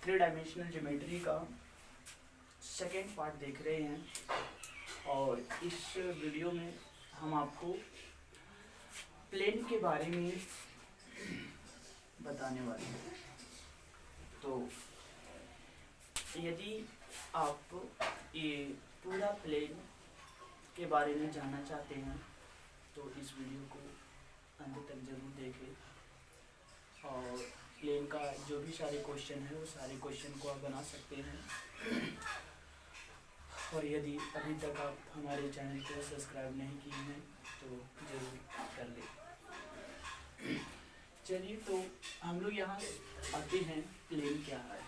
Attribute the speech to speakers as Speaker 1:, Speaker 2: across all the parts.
Speaker 1: Three dimensional geometry का second part देख रहे हैं और इस वीडियो में हम आपको प्लेन के बारे में बताने वाले हैं। तो यदि आप ये पूरा प्लेन के बारे में जानना चाहते हैं तो इस वीडियो को अंत तक जरूर देखें और प्लेन का जो भी सारे क्वेश्चन है वो सारे क्वेश्चन को आप बना सकते हैं। और यदि अभी तक आप हमारे चैनल को सब्सक्राइब नहीं किए हैं तो ज़रूर कर लें। चलिए तो हम लोग यहाँ आते हैं, प्लेन क्या है।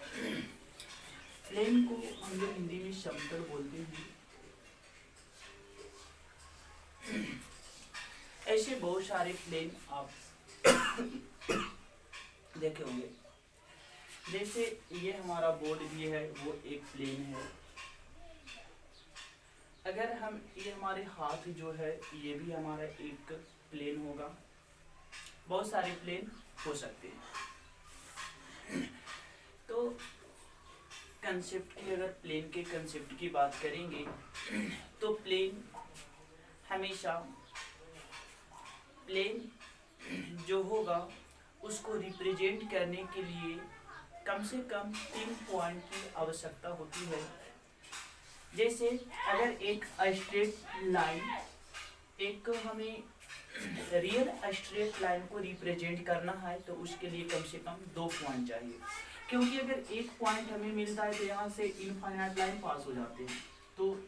Speaker 1: प्लेन को हम लोग हिंदी में समतल बोलते हैं। ऐसे बहुत सारे प्लेन आप देखे होंगे, जैसे ये हमारा बोर्ड भी है वो एक प्लेन है। अगर हम ये हमारे हाथ जो है ये भी हमारा एक प्लेन होगा। बहुत सारे प्लेन हो सकते हैं। तो कंसेप्ट की अगर प्लेन के कंसेप्ट की बात करेंगे तो प्लेन हमेशा प्लेन जो होगा उसको रिप्रेजेंट करने के लिए कम से कम 3 पॉइंट की आवश्यकता होती है। जैसे अगर एक स्ट्रेट लाइन, एक हमें रियल स्ट्रेट लाइन को रिप्रेजेंट करना है तो उसके लिए कम से कम 2 पॉइंट चाहिए, क्योंकि अगर एक पॉइंट हमें मिलता है तो यहाँ से इनफाइनाइट लाइन पास हो जाते हैं। तो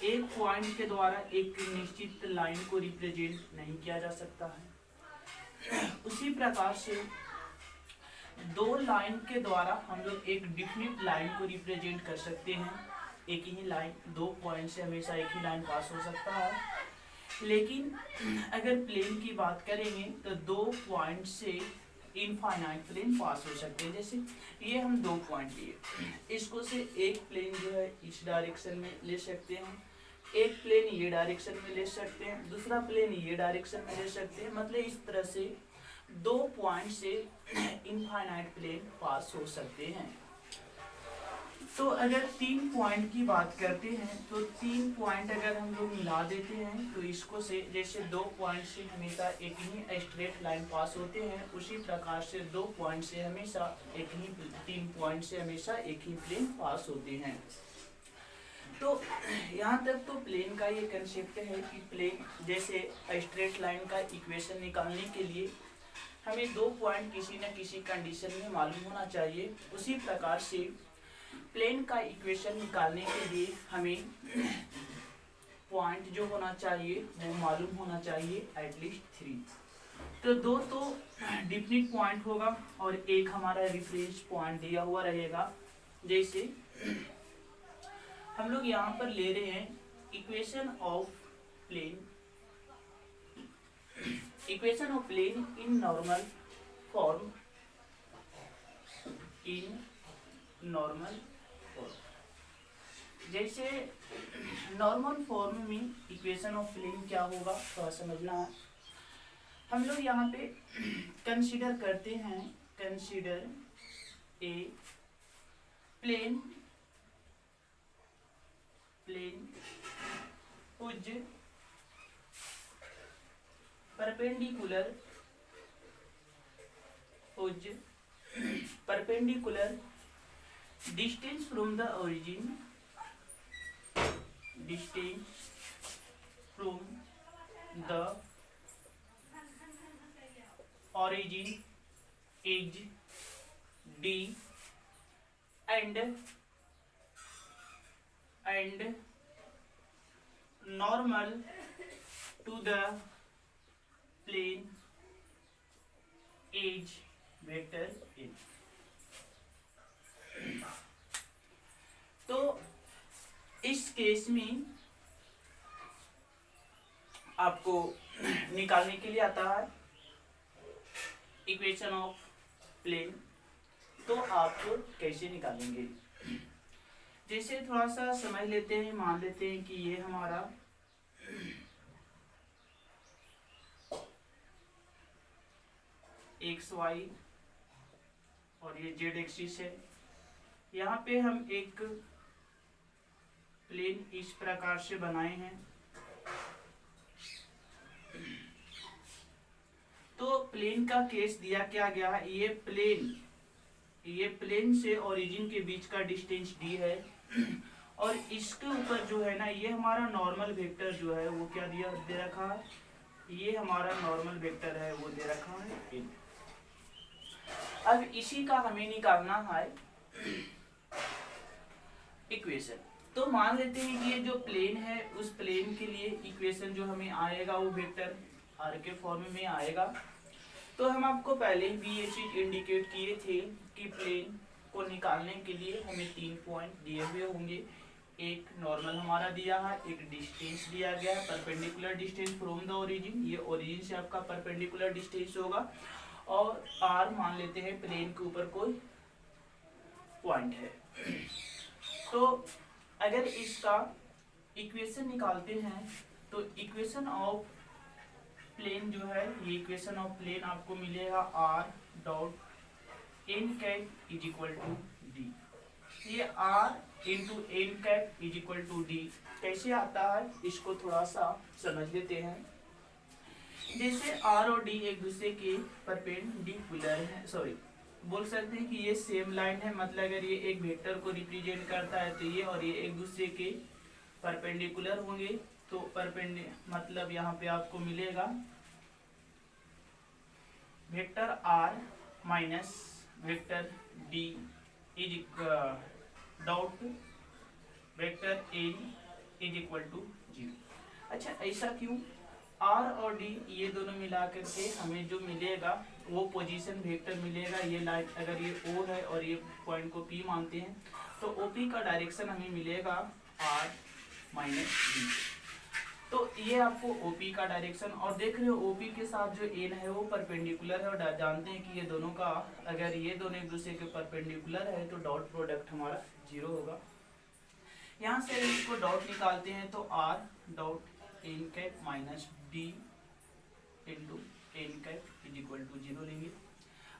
Speaker 1: एक पॉइंट के द्वारा एक निश्चित लाइन को रिप्रेजेंट नहीं किया जा सकता है। उसी प्रकार से 2 लाइन के द्वारा हम लोग एक डिफिनिट लाइन को रिप्रेजेंट कर सकते हैं। एक ही लाइन, 2 पॉइंट से हमेशा एक ही लाइन पास हो सकता है। लेकिन अगर प्लेन की बात करेंगे तो 2 पॉइंट से इनफाइनाइट प्लेन पास हो सकते हैं। जैसे ये हम 2 पॉइंट लिए, इसको से एक प्लेन जो है इस डायरेक्शन में ले सकते हैं, एक प्लेन ये डायरेक्शन में ले सकते हैं, दूसरा प्लेन ये डायरेक्शन में ले सकते हैं। मतलब इस तरह से 2 पॉइंट से इनफाइनाइट प्लेन पास हो सकते हैं। तो अगर 3 पॉइंट की बात करते हैं तो 3 पॉइंट अगर हम लोग मिला देते हैं तो इसको से जैसे 2 पॉइंट से हमेशा एक ही स्ट्रेट लाइन पास होते हैं, उसी प्रकार से 2 पॉइंट से हमेशा एक ही 3 पॉइंट से हमेशा एक ही प्लेन पास होते हैं। तो यहाँ तक तो प्लेन का ये कंसेप्ट है कि प्लेन जैसे स्ट्रेट लाइन का इक्वेशन निकालने के लिए हमें 2 पॉइंट किसी न किसी कंडीशन में मालूम होना चाहिए। उसी प्रकार से प्लेन का इक्वेशन निकालने के लिए हमें पॉइंट जो होना चाहिए वो मालूम होना चाहिए एटलीस्ट 3। तो 2 तो डिफिनिट पॉइंट होगा और एक हमारा रेफरेंस पॉइंट दिया हुआ रहेगा। जैसे हम लोग यहाँ पर ले रहे हैं equation of plane in normal form, जैसे नॉर्मल फॉर्म में इक्वेशन ऑफ प्लेन क्या होगा थोड़ा समझना है। हम लोग यहाँ पे कंसीडर करते हैं, consider a plane whose perpendicular distance from the origin is d and normal to the plane is vector n। तो इस केस में आपको निकालने के लिए आता है इक्वेशन ऑफ प्लेन। तो आप कैसे निकालेंगे, जैसे थोड़ा सा समझ लेते हैं। मान लेते हैं कि ये हमारा एक्स वाई और ये जेड एक्सिस है। यहाँ पे हम एक प्लेन इस प्रकार से बनाए हैं। तो प्लेन का केस दिया क्या गया है, ये प्लेन से ओरिजिन के बीच का डिस्टेंस d है और इसके ऊपर जो है ना, ये हमारा नॉर्मल वेक्टर जो है वो क्या दे रखा है, ये हमारा नॉर्मल वेक्टर है वो दे रखा है n। अब इसी का हमें निकालना है इक्वेशन। तो मान लेते हैं कि ये जो प्लेन है उस प्लेन के लिए इक्वेशन जो हमें आएगा वो वेक्टर r के फॉर्म में आएगा। तो हम आपको पहले भी ये चीज इंडिकेट किए थे कि प्लेन को निकालने के लिए हमें 3 पॉइंट दिए हुए होंगे। एक नॉर्मल हमारा दिया है, एक डिस्टेंस दिया गया है, perpendicular distance from the origin, ये ओरिजिन से आपका परपेंडिकुलर डिस्टेंस होगा, और r मान लेते हैं प्लेन के ऊपर कोई पॉइंट है। तो अगर इसका इक्वेशन निकालते हैं तो इक्वेशन ऑफ प्लेन जो है, ये इक्वेशन ऑफ प्लेन आपको मिलेगा r dot N cap is equal to d. ये r into n cap is equal to d कैसे आता है इसको थोड़ा सा समझ लेते हैं। जैसे r और d एक दूसरे के परपेंडिकुलर है, सॉरी बोल सकते हैं कि ये सेम लाइन है, मतलब अगर ये एक वेक्टर को रिप्रेजेंट करता है तो ये और ये एक दूसरे के परपेंडिकुलर होंगे। तो मतलब यहाँ पे आपको मिलेगा vector r minus vector d is dot vector n is equal to 0। अच्छा ऐसा क्यों, r और d ये दोनों मिला करके हमें जो मिलेगा वो पोजीशन वेक्टर मिलेगा। ये लाइन अगर ये O है और ये पॉइंट को P मानते हैं तो OP का डायरेक्शन हमें मिलेगा r माइनस d। तो ये आपको OP का डायरेक्शन, और देख रहे हो OP के साथ जो n है वो परपेंडिकुलर है, और जानते हैं कि ये दोनों का अगर ये दोनों एक दूसरे के परपेंडिकुलर है तो डॉट प्रोडक्ट हमारा 0 होगा। यहाँ से इसको डॉट निकालते हैं तो r dot N cap minus d into n cap is equal to 0 लेंगे।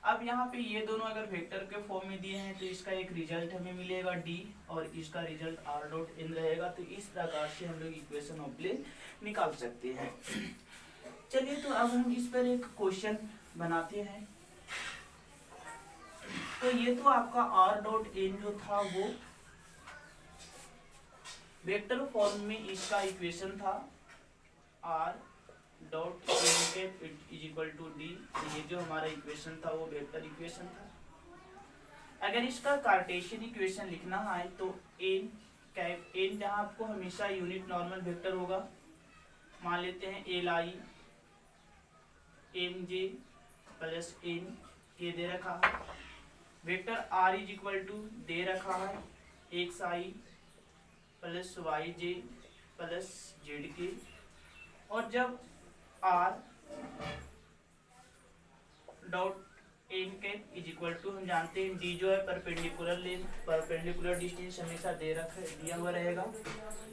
Speaker 1: अब यहाँ पे ये दोनों अगर वेक्टर के फॉर्म में दिए हैं तो इसका एक रिजल्ट हमें मिलेगा d और इसका रिजल्ट r डॉट n रहेगा। तो इस प्रकार से हम लोग इक्वेशन ऑफ प्लेन निकाल सकते हैं। चलिए तो अब हम इस पर एक क्वेश्चन बनाते हैं। तो ये तो आपका r डॉट n जो था वो वेक्टर फॉर्म में इसका इक्वेशन था r dot n is equal to d. ये जो हमारा इक्वेशन था वो वेक्टर इक्वेशन था। अगर इसका कार्टेशियन इक्वेशन लिखना है तो एन कैप, एन जहाँ आपको हमेशा यूनिट नॉर्मल वेक्टर होगा, मान लेते हैं L I M J plus N K दे रखा है। Vector R is equal to दे रखा है X I plus Y J plus Z K, और जब r dot N cap is equal to, हम जानते हैं d जो है परपेंडिकुलर लेंथ, परपेंडिकुलर डिस्टेंस हमेशा दिया हुआ रहेगा।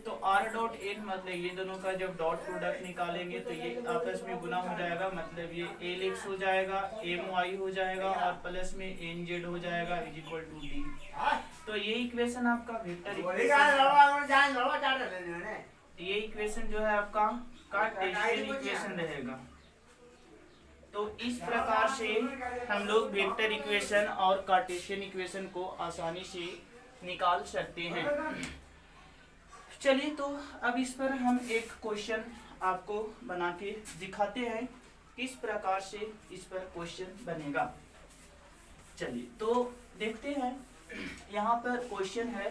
Speaker 1: तो r डॉट n मतलब ये दोनों का जब डॉट प्रोडक्ट निकालेंगे तो ये आपस में गुना हो जाएगा, मतलब ये lx हो जाएगा, my हो जाएगा और प्लस में nz हो जाएगा इज इक्वल टू d। तो ये इक्वेशन आपका वेक्टर ये इक्वेशन जो है आपका कार्टेशियन इक्वेशन रहेगा। तो इस प्रकार से हम लोग वेक्टर इक्वेशन और कार्टेशियन इक्वेशन को आसानी से निकाल सकते हैं। चलिए तो अब इस पर हम एक क्वेश्चन आपको बना के दिखाते हैं किस प्रकार से इस पर क्वेश्चन बनेगा। चलिए तो देखते हैं। यहाँ पर क्वेश्चन है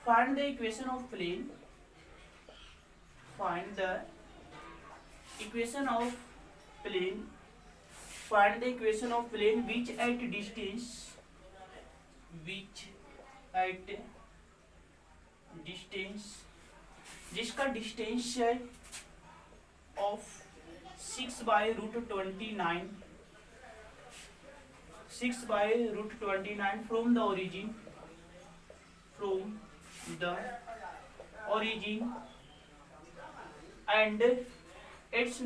Speaker 1: find the equation of plane, find the equation of plane, find the equation of plane which at distance जिसका डिस्टेंस है of 6 by root 29 from the origin and its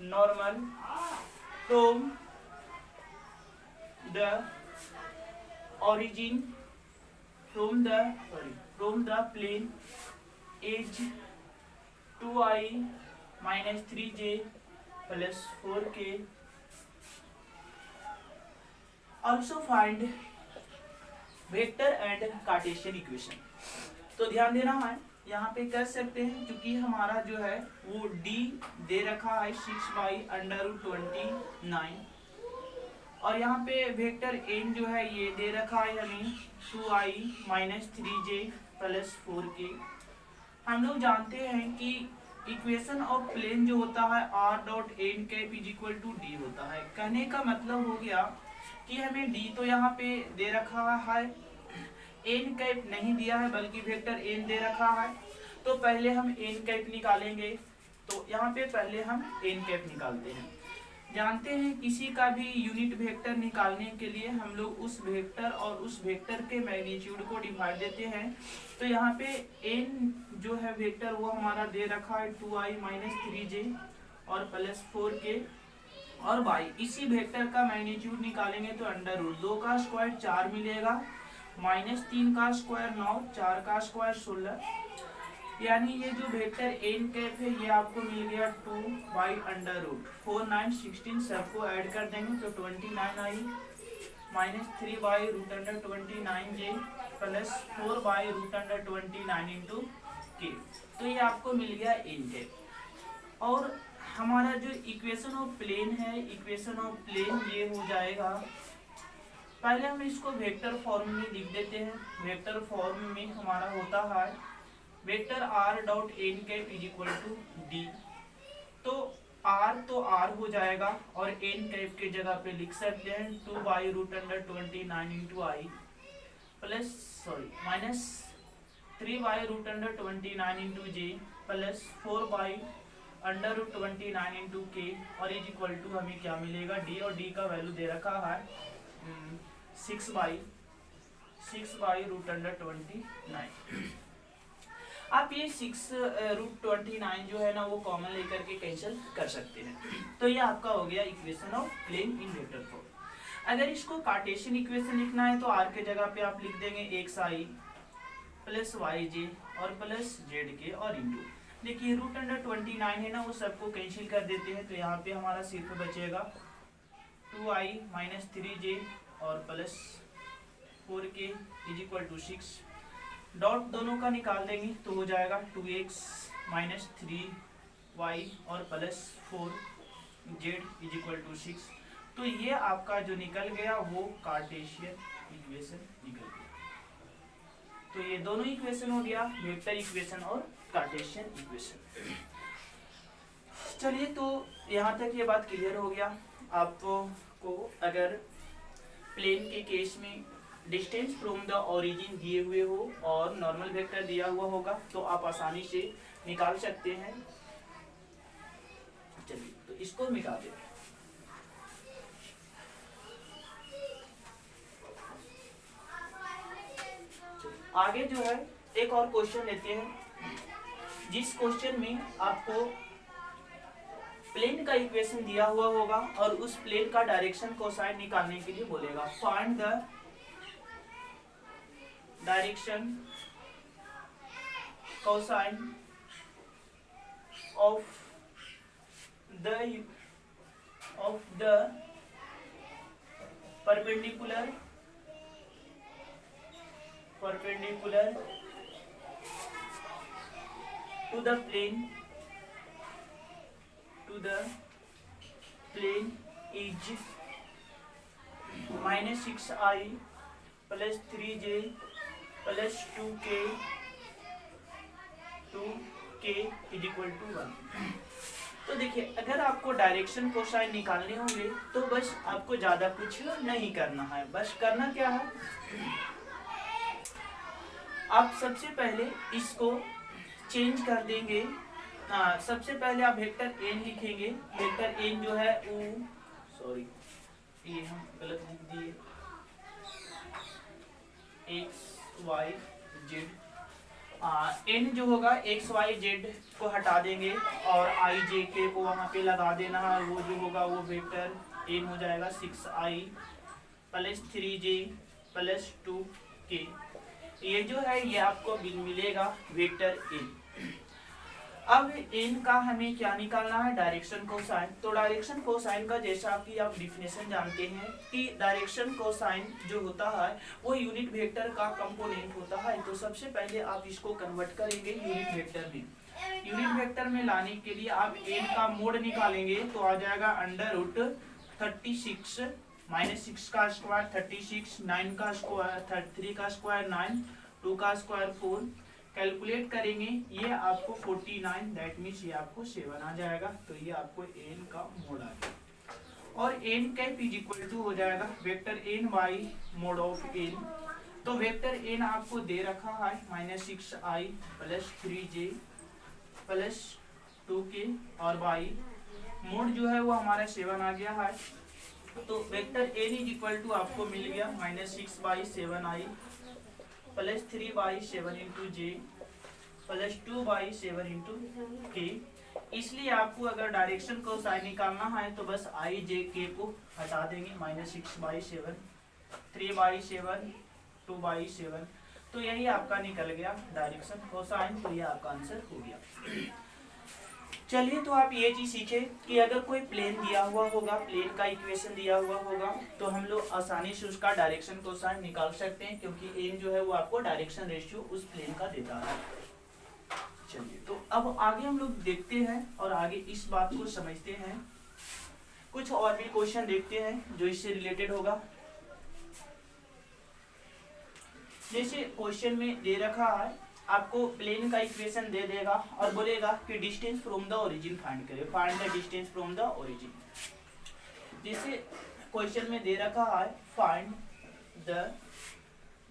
Speaker 1: normal from the origin from the plane is 2i minus 3j plus 4k. Also find vector and Cartesian equation. तो ध्यान देना है, यहाँ पे कर सकते हैं क्योंकि हमारा जो है वो d दे रखा है 6/√29 और यहाँ पे वेक्टर n जो है ये दे रखा है हमें 2i minus 3j plus 4k। हम लोग जानते हैं कि इक्वेशन ऑफ प्लेन जो होता है r.n cap is equal to d होता है। कहने का मतलब हो गया कि हमें d तो यहाँ पे दे रखा है, n कैप नहीं दिया है बल्कि वेक्टर n दे रखा है। तो पहले हम n कैप निकालेंगे। तो यहाँ पे पहले हम n कैप निकालते हैं। जानते हैं किसी का भी यूनिट वेक्टर निकालने के लिए हम लोग उस वेक्टर और उस वेक्टर के मैग्नीट्यूड को डिवाइड देते हैं। तो यहाँ पे n जो है वेक्टर वो हमारा दे रखा है 2i minus 3j और प्लस 4k और y इसी वेक्टर का मैग्नीट्यूड निकालेंगे तो अंडर रूट 2 का स्क्वायर 4 मिलेगा, माइनस 3 का स्क्वायर 9, 4 का स्क्वायर 16, यानी ये जो वेक्टर n कैप है ये आपको मिल गया 2/√4 9 16 सबको ऐड कर देंगे तो 29i minus 3/√29j plus 4/√29 into k। तो ये आपको मिल गया n कैप। और हमारा जो इक्वेशन ऑफ प्लेन है, इक्वेशन ऑफ प्लेन ये हो जाएगा, पहले हम इसको वेक्टर फॉर्म में लिख देते हैं। वेक्टर फॉर्म में हमारा होता है vector r.n cap is equal to d. तो r हो जाएगा और n कैप के जगह पे लिख सकते हैं 2/√29 इंटू आई प्लस माइनस 3/√29 इंटू जे प्लस 4/√29 इंटू के और इज इक्वल टू हमें क्या मिलेगा d, और d का वैल्यू दे रखा है 6/√29। आप ये 6√29 जो है ना वो कॉमन लेकर के कैंसिल कर सकते हैं। तो ये आपका हो गया equation of plane in vector form. अगर इसको कार्टेशियन इक्वेशन लिखना है तो r के जगह पे आप लिख देंगे xi प्लस yj और प्लस zk और इंटू, देखिए √29 है ना वो सबको कैंसिल कर देते हैं। तो यहाँ पे हमारा सिर्फ बचेगा 2i minus 3j और plus 4k is equal to 6, dot दोनों का निकाल देंगे तो हो जाएगा 2x माइनस 3y और plus 4z is equal to 6। तो ये आपका जो निकल गया वो कार्टेशियन इक्वेशन निकल गया। तो ये दोनों इक्वेशन हो गया, वेक्टर इक्वेशन और कार्टेशियन इक्वेशन। चलिए तो यहाँ तक ये बात क्लियर हो गया। आपको अगर प्लेन के केस में डिस्टेंस फ्रॉम द ओरिजिन दिए हुए हो और नॉर्मल वेक्टर दिया हुआ होगा तो आप आसानी से निकाल सकते हैं। चलिए तो इसको मिटा देते हैं। आगे जो है एक और क्वेश्चन लेते हैं, जिस क्वेश्चन में आपको प्लेन का इक्वेशन दिया हुआ होगा और उस प्लेन का डायरेक्शन कोसाइन निकालने के लिए बोलेगा। Find the direction cosine of the perpendicular to the plane is minus 6i plus 3j plus 2k is equal to 1। तो देखिए अगर आपको डायरेक्शन कोसाइन निकालने होंगे तो बस आपको ज्यादा कुछ नहीं करना है। बस करना क्या है, आप सबसे पहले इसको चेंज कर देंगे। सबसे पहले आप वेक्टर n लिखेंगे। वेक्टर n जो है ये हम गलत लिख दिए, x y z। n जो होगा x y z को हटा देंगे और i j k को वहां पे लगा देना है। वो जो होगा वो वेक्टर n हो जाएगा 6i plus 3j plus 2k। ये जो है ये आपको मिलेगा वेक्टर एन। अब एन का हमें क्या निकालना है, डायरेक्शन कोसाइन। तो डायरेक्शन कोसाइन का जैसा कि आप डिफिनेशन जानते हैं कि डायरेक्शन कोसाइन जो होता है वो यूनिट वेक्टर का कंपोनेंट होता है। तो सबसे पहले आप इसको कन्वर्ट करेंगे यूनिट वेक्टर में। यूनिट वेक्टर में लाने के लिए आप एन का मोड निकालेंगे तो आ जाएगा अंडर रूट 36 माइनस 6 का स्क्वायर 36, 9 का स्क्वायर 3 का स्क्वायर 9, 2 का स्क्वायर 4। कैलकुलेट करेंगे ये आपको 49, दैट मीन्स ये आपको 7 आ जाएगा। तो ये आपको एन का मोड आ जाएगा और n cap is equal to हो जाएगा vector n by mod of n. तो वेक्टर एन आपको दे रखा है -6i plus 3j plus 2k और बाई मोड जो है वो हमारा 7 आ गया है। तो vector n is equal to आपको मिल गया -6/7i प्लस 3/7 इंटू जे प्लस 2/7 इंटू के। इसलिए आपको अगर डायरेक्शन को साइन निकालना है तो बस आई जे के को हटा देंगे, -6/7 3/7 2/7। तो यही आपका निकल गया डायरेक्शन कोसाइन। तो ये आपका आंसर हो गया। चलिए तो आप ये चीज सीखे कि अगर कोई प्लेन दिया हुआ होगा, प्लेन का इक्वेशन दिया हुआ होगा तो हम लोग आसानी से उसका डायरेक्शन कोसाइन निकाल सकते हैं, क्योंकि एन जो है वो आपको डायरेक्शन रेशियो उस प्लेन का देता है। चलिए तो अब आगे हम लोग देखते हैं और आगे इस बात को समझते हैं। कुछ और भी क्वेश्चन देखते हैं जो इससे रिलेटेड होगा। जैसे क्वेश्चन में दे रखा है आपको प्लेन का इक्वेशन दे देगा और बोलेगा कि distance from the origin find करें, find the distance from the origin. जैसे क्वेश्चन में दे रखा है find the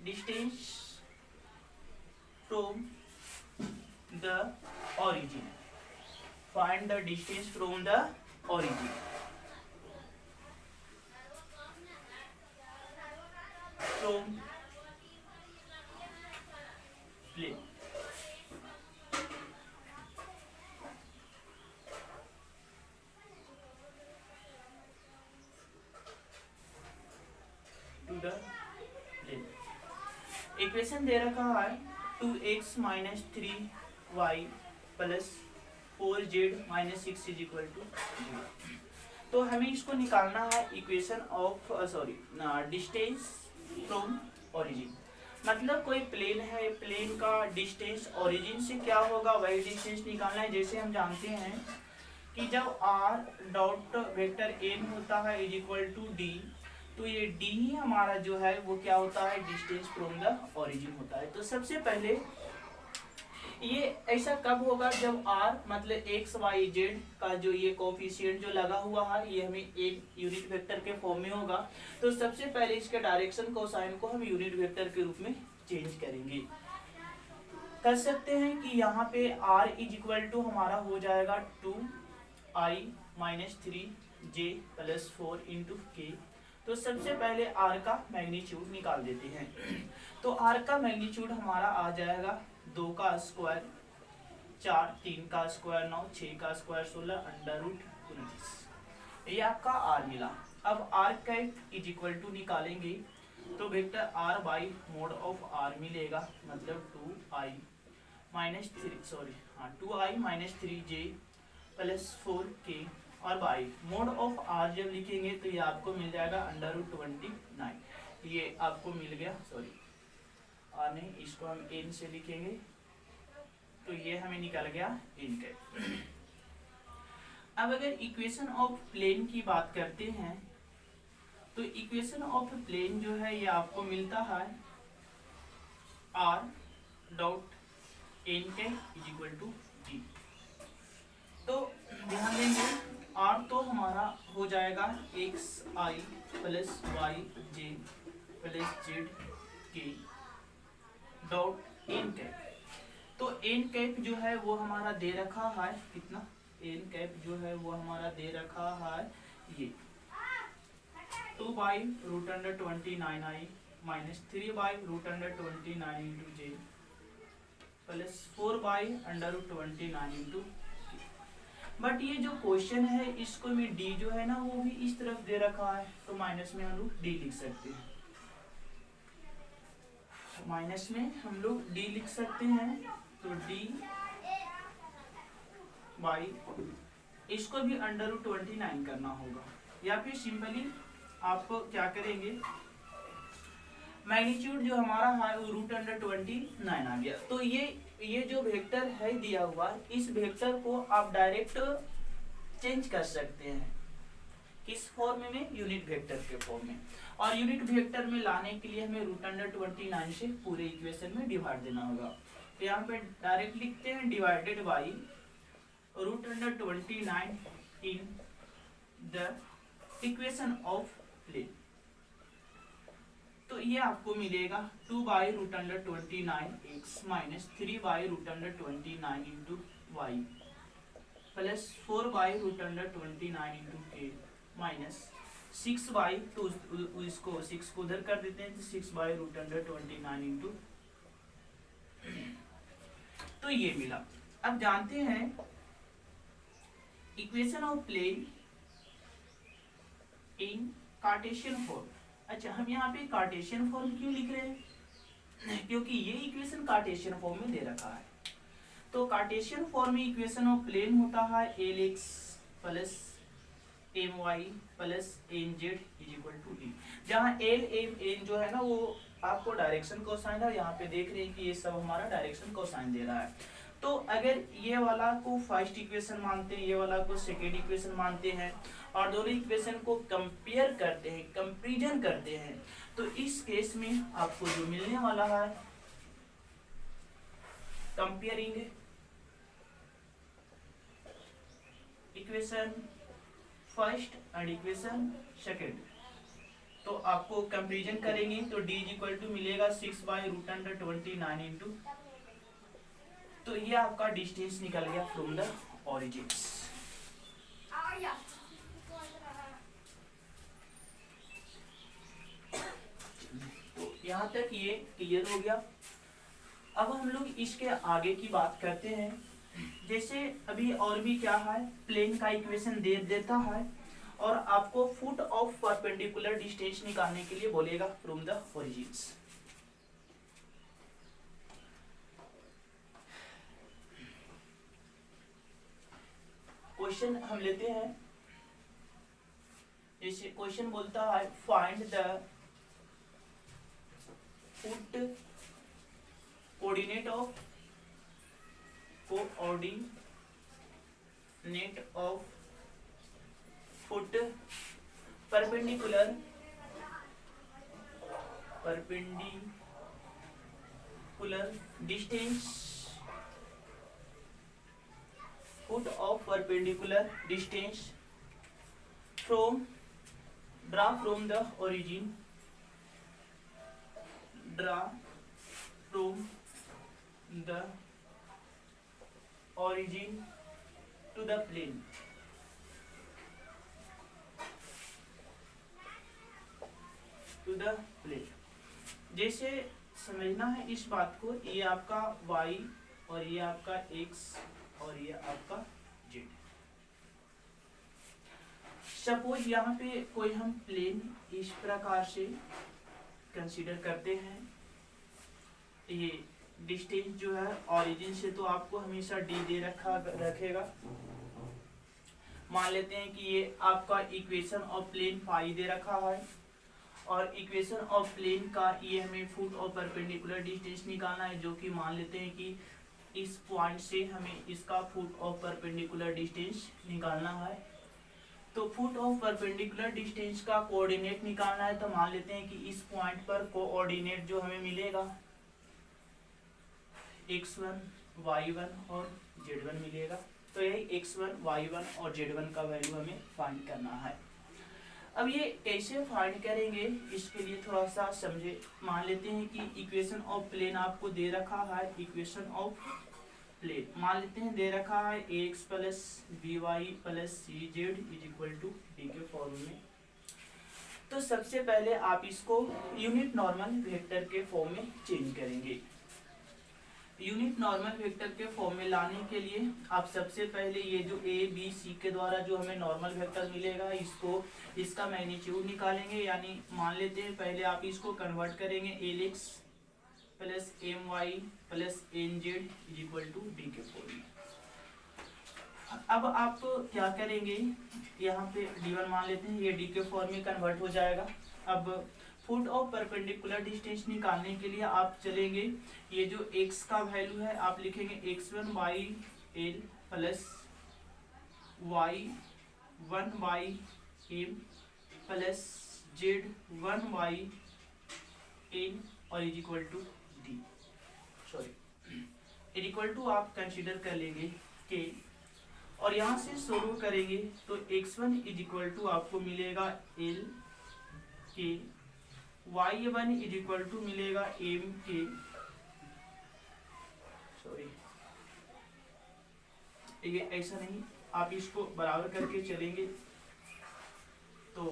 Speaker 1: distance from the origin, find the distance from the origin. From plane to the plane. Equation दे रखा है 2x minus 3y plus 4z minus 6 is equal to 0। तो हमें इसको निकालना है equation of distance from origin. मतलब कोई प्लेन है, प्लेन का डिस्टेंस ओरिजिन से क्या होगा वही डिस्टेंस निकालना है। जैसे हम जानते हैं कि जब r डॉट वेक्टर n होता है इज इक्वल टू d, तो ये d ही हमारा जो है वो क्या होता है, डिस्टेंस फ्रॉम द ओरिजिन होता है। तो सबसे पहले ये ऐसा कब होगा जब r मतलब x y z का जो ये कोफिशिएंट जो लगा हुआ है ये हमें एक यूनिट वेक्टर के फॉर्म में होगा। तो सबसे पहले इसके डायरेक्शन कोसाइन को हम यूनिट वेक्टर के रूप में चेंज करेंगे। कर सकते हैं कि यहाँ पे r इज इक्वल टू हमारा हो जाएगा 2i minus 3j plus 4 into के। तो सबसे पहले r का मैग्नीट्यूड निकाल देते हैं। तो r का मैग्नीट्यूड हमारा आ जाएगा 2 का स्क्वायर 4, 3 का स्क्वायर 9, 6 का स्क्वायर 16 अंडर रूट 29। ये आपका r मिला। अब r cap is equal to निकालेंगे तो vector r by mod of r मिलेगा, मतलब 2i minus 3j plus 4k और बाई मोड ऑफ r जब लिखेंगे तो ये आपको मिल जाएगा अंडर रूट 29। ये आपको मिल गया, r नहीं, इसको हम n से लिखेंगे तो ये हमें निकल गया n कैप। अब अगर इक्वेशन ऑफ प्लेन की बात करते हैं तो इक्वेशन ऑफ प्लेन जो है ये आपको मिलता है r dot n cap is equal to d। तो ध्यान देंगे r तो हमारा हो जाएगा xi plus yj plus zk dot n cap. तो n कैप जो है वो हमारा दे रखा है कितना, n कैप जो है वो हमारा दे रखा है ये 2 by root under 29i minus 3 by root under 29 into j plus 4 by under root 29 into. But ये जो क्वेश्चन है इसको में डी जो है ना वो भी इस तरफ दे रखा है, तो माइनस में हम लोग डी लिख सकते हैं, माइनस में हम लोग डी लिख सकते हैं। तो डी बाई, इसको भी अंडर रूट 29 करना होगा, या फिर सिंपली आप क्या करेंगे, मैग्नीट्यूड जो हमारा है वो रूट अंडर 29 आ गया। तो ये जो वेक्टर है दिया हुआ, इस वेक्टर को आप डायरेक्ट चेंज कर सकते हैं, किस फॉर्म में, यूनिट वेक्टर के फॉर्म में। और यूनिट वेक्टर में लाने के लिए हमें रूट अंडर 29 से पूरे इक्वेशन में डिवाइड देना होगा। तो यहाँ पे डायरेक्ट लिखते हैं divided by root under 29 in the equation of plane. तो ये आपको मिलेगा 2 by root under 29 x minus 3 by root under 29 into y plus 4 by root under 29 into k minus 6 by, तो इसको 6 को उधर कर देते हैं, तो 6 बाई रूट अंडर 29 इंटू, तो ये मिला। अब जानते हैं equation of plane in Cartesian form. अच्छा, हम यहाँ पे कार्टेशियन फॉर्म क्यों लिख रहे हैं, क्योंकि ये इक्वेशन कार्टेशियन फॉर्म में दे रखा है। तो कार्टेशियन फॉर्म में इक्वेशन ऑफ प्लेन होता है l x plus m y plus n z is equal to d, जहाँ एल एम एन जो है ना वो आपको डायरेक्शन कोसाइन है, यहाँ पे देख रहे हैं कि ये सब हमारा डायरेक्शन कोसाइन दे रहा है। तो अगर ये वाला को फर्स्ट इक्वेशन मानते हैं, ये वाला को सेकेंड इक्वेशन मानते हैं, और दोनों इक्वेशन को कंपेयर करते हैं, कंपैरिजन करते हैं, तो इस केस में आपको जो मिलने वाला है, comparing equation first and equation second, तो आपको कंपैरिजन करेंगे तो d इज इक्वल टू मिलेगा 6 बाई रूट अंडर 29 इंटू, तो ये आपका डिस्टेंस निकल गया फ्रॉम द ऑरिजिन्स। तो यहाँ तक ये क्लियर हो गया। अब हम लोग इसके आगे की बात करते हैं। जैसे अभी और भी क्या है, प्लेन का इक्वेशन दे देता है और आपको फुट ऑफ परपेंडिकुलर डिस्टेंस निकालने के लिए बोलेगा फ्रॉम द ओरिजिन्स। क्वेश्चन हम लेते हैं, जैसे क्वेश्चन बोलता है find the foot coordinate of foot perpendicular distance, foot of perpendicular distance from, draw from the origin, draw from the origin to the plane, to the plane। जैसे समझना है इस बात को, ये आपका y और ये आपका x और ये आपका z। सपोज यहाँ पे कोई हम प्लेन इस प्रकार से कंसीडर करते हैं, ये डिस्टेंस जो है ऑरिजिन से तो आपको हमेशा d दे रखेगा। मान लेते हैं कि ये आपका इक्वेशन ऑफ प्लेन फाई दे रखा है, और इक्वेशन ऑफ प्लेन का ये हमें फुट ऑफ परपेंडिकुलर डिस्टेंस निकालना है, जो कि मान लेते हैं कि इस पॉइंट से हमें इसका फुट ऑफ परपेंडिकुलर डिस्टेंस निकालना है। तो फुट ऑफ परपेंडिकुलर डिस्टेंस का कोऑर्डिनेट निकालना है, तो मान लेते हैं कि इस पॉइंट पर कोऑर्डिनेट जो हमें मिलेगा x1, y1 और z1 मिलेगा। तो यही x1, y1 और z1 का वैल्यू हमें फाइंड करना है। अब ये कैसे फाइंड करेंगे, इसके लिए थोड़ा सा समझे। मान लेते हैं कि इक्वेशन ऑफ प्लेन आपको दे रखा है, इक्वेशन ऑफ प्लेन मान लेते हैं दे रखा है ax plus by plus cz is equal to d के फॉर्म में। तो सबसे पहले आप इसको यूनिट नॉर्मल वेक्टर के फॉर्म में चेंज करेंगे। यूनिट नॉर्मल वेक्टर के फॉर्म में लाने के लिए आप सबसे पहले ये जो ए बी सी के द्वारा जो हमें नॉर्मल वेक्टर मिलेगा इसका मैग्नीट्यूड निकालेंगे। यानी मान लेते हैं पहले आप इसको कन्वर्ट करेंगे l x plus m y plus n z is equal to d के फॉर्म में। अब आप क्या करेंगे, यहाँ पे d1 मान लेते हैं, ये d के फॉर्म में कन्वर्ट हो जाएगा। अब फुट ऑफ परपेंडिकुलर डिस्टेंस निकालने के लिए आप चलेंगे, ये जो x का वैल्यू है आप लिखेंगे x1 by L plus y1 by M plus z1 by N और is equal to D, sorry is equal to आप कंसीडर कर लेंगे के, और यहाँ से सोल्व करेंगे तो x1 इज इक्वल टू आपको मिलेगा l के, y1 इज इक्वल टू मिलेगा m के, सॉरी ये ऐसा नहीं, आप इसको बराबर करके चलेंगे तो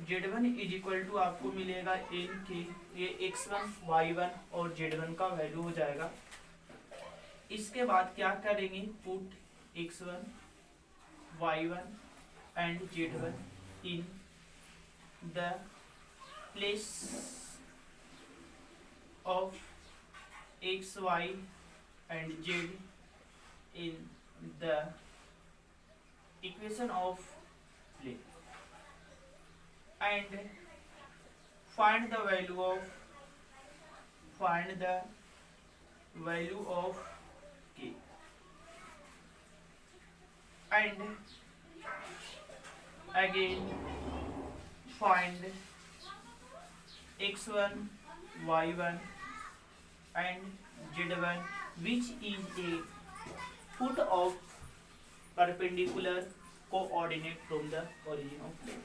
Speaker 1: z1 इज इक्वल टू आपको मिलेगा n के, ये x1 y1 और z1 का वैल्यू हो जाएगा। इसके बाद क्या करेंगे, put x1 y1 and z1 in the place of x, y and z in the equation of plane and find the value of k and again find x1 y1 and z1 which is a foot of perpendicular coordinate from the origin of plane।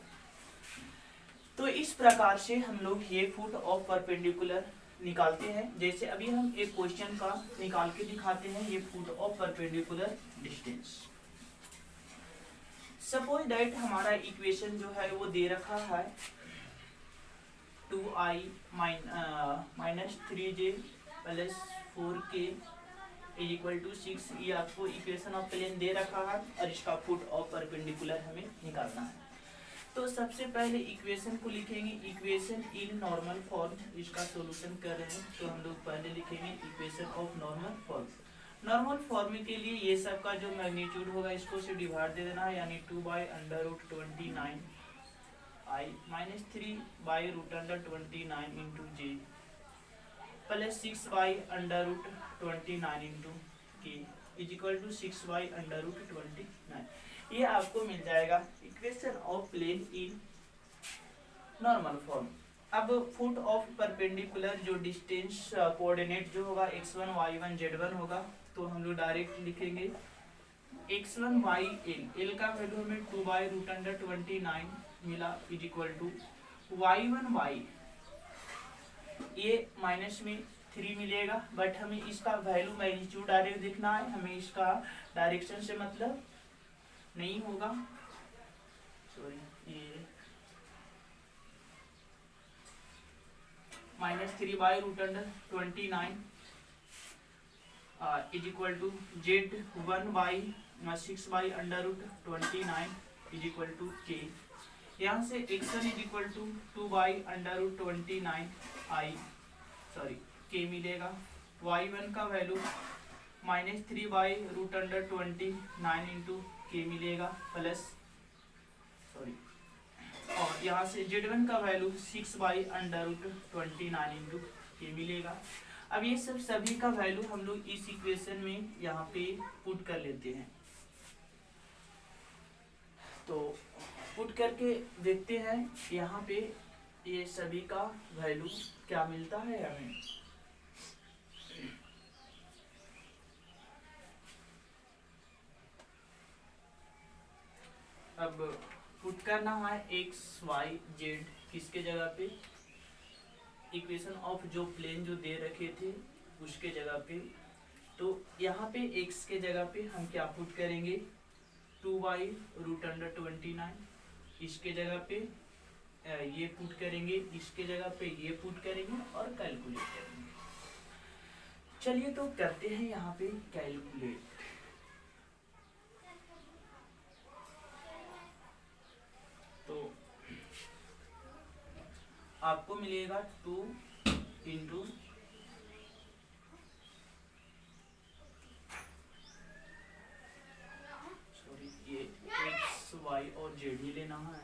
Speaker 1: तो इस प्रकार से हम लोग ये foot of perpendicular निकालते हैं। जैसे अभी हम एक क्वेश्चन का निकाल के दिखाते हैं, ये foot of perpendicular distance. Suppose that हमारा इक्वेशन जो है वो दे रखा है 2i minus 3j plus 4k is equal to 6, ये आपको इक्वेशन ऑफ प्लेन दे रखा है और इसका फुट ऑफ परपेंडिकुलर हमें निकालना है। तो सबसे पहले इक्वेशन को लिखेंगे, इक्वेशन इन नॉर्मल फॉर्म, इसका सॉल्यूशन कर रहे हैं तो हम लोग पहले लिखेंगे equation of normal form. Normal form के लिए ये सब का जो मैग्नीट्यूड होगा इसको से डिवाइड दे देना है, यानी 2 by under root 29 I minus 3 by root under 29 into J plus 6 by under root 29 into K is equal to 6 by under root 29। ये आपको मिल जाएगा equation of plane in normal form. अब फुट ऑफ परपेंडिकुलर जो distance coordinate जो होगा x1 y1 z1 होगा, तो हम लोग डायरेक्ट लिखेंगे x1 y l का वैल्यू हमें 2 बाई रूट अंडर 29 मिला is equal to y1 y, ये माइनस में 3 मिलेगा, बट हमें इसका वैल्यू मैग्नीट्यूड डायरेक्ट देखना है, हमें इसका डायरेक्शन से मतलब नहीं होगा, सॉरी ये minus 3 by root under 29 is equal to z1 by 6 by under root 29 is equal to k। यहाँ से x1 is equal to 2 by under root 29 I sorry k मिलेगा, y1 का value minus 3 by root under 29 into k मिलेगा plus sorry, और यहाँ से z1 का value 6 by under root 29 into k मिलेगा। अब ये सब सभी का वैल्यू हम लोग इस इक्वेशन में यहाँ पे पुट कर लेते हैं, तो पुट करके देखते हैं यहाँ पे ये सभी का वैल्यू क्या मिलता है हमें। अब पुट करना है x y z किसके जगह पे, इक्वेशन ऑफ जो प्लेन जो दे रखे थे उसके जगह पे। तो यहाँ पे x के जगह पे हम क्या पुट करेंगे 2 बाई रूट अंडर 29, इसके जगह पे ये पुट करेंगे, इसके जगह पे ये पुट करेंगे और कैलकुलेट करेंगे। चलिए तो करते हैं यहाँ पे कैलकुलेट। तो आपको मिलेगा 2 इंटू ये एक्स वाई और जेड ही लेना है।